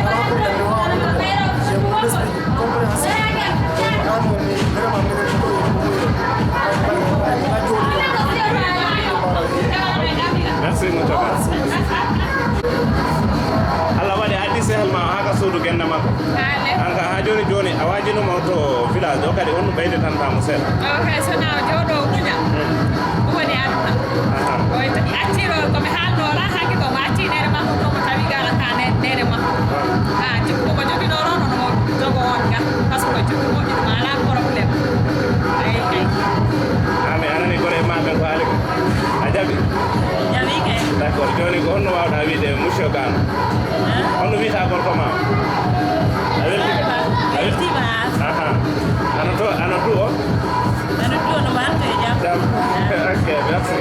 ala probléme mi wawa je mo respect compréhensible an woni vraiment minen ko merci monsieur Allah waɗi addi sehel ma ha ka suudu genda makko anka ha joni a wajinoma to village ɗo kadi on ɓeydetantamo seeɗa kay sona jooɗo muña ɗum woni aduna acciro komi haalnola hakki ko mo acci nere makko komo tawi galata nere makko ha jikku ko joguinoɗo nono jogo on ga par ce que jikku moƴƴi ɗum ala probléme eyi kay ami anani gore maɓe ko haali ko a jaɓi jaɓi kay d' accord joni ko honno wawɗa wiide monsieur Gano honno wiyata gorko ma a weltima ana to o ana to no marte jam ok merci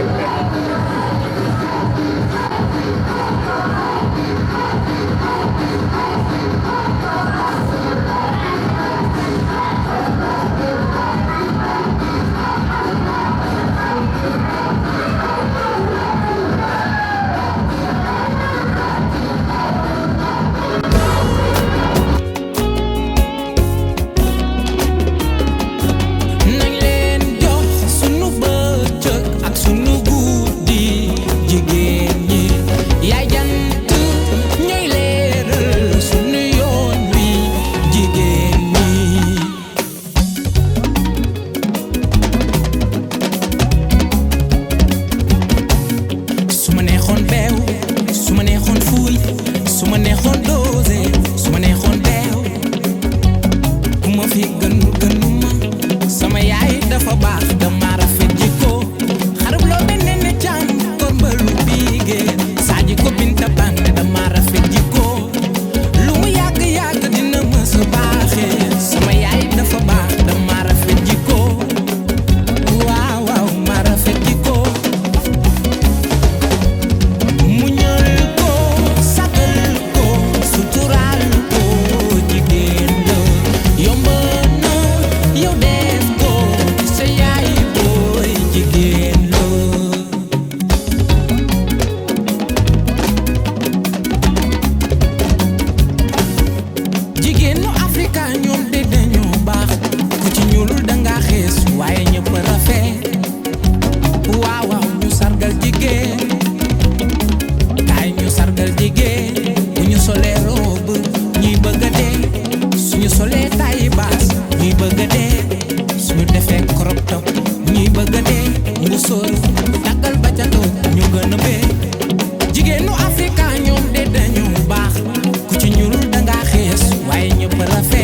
rafet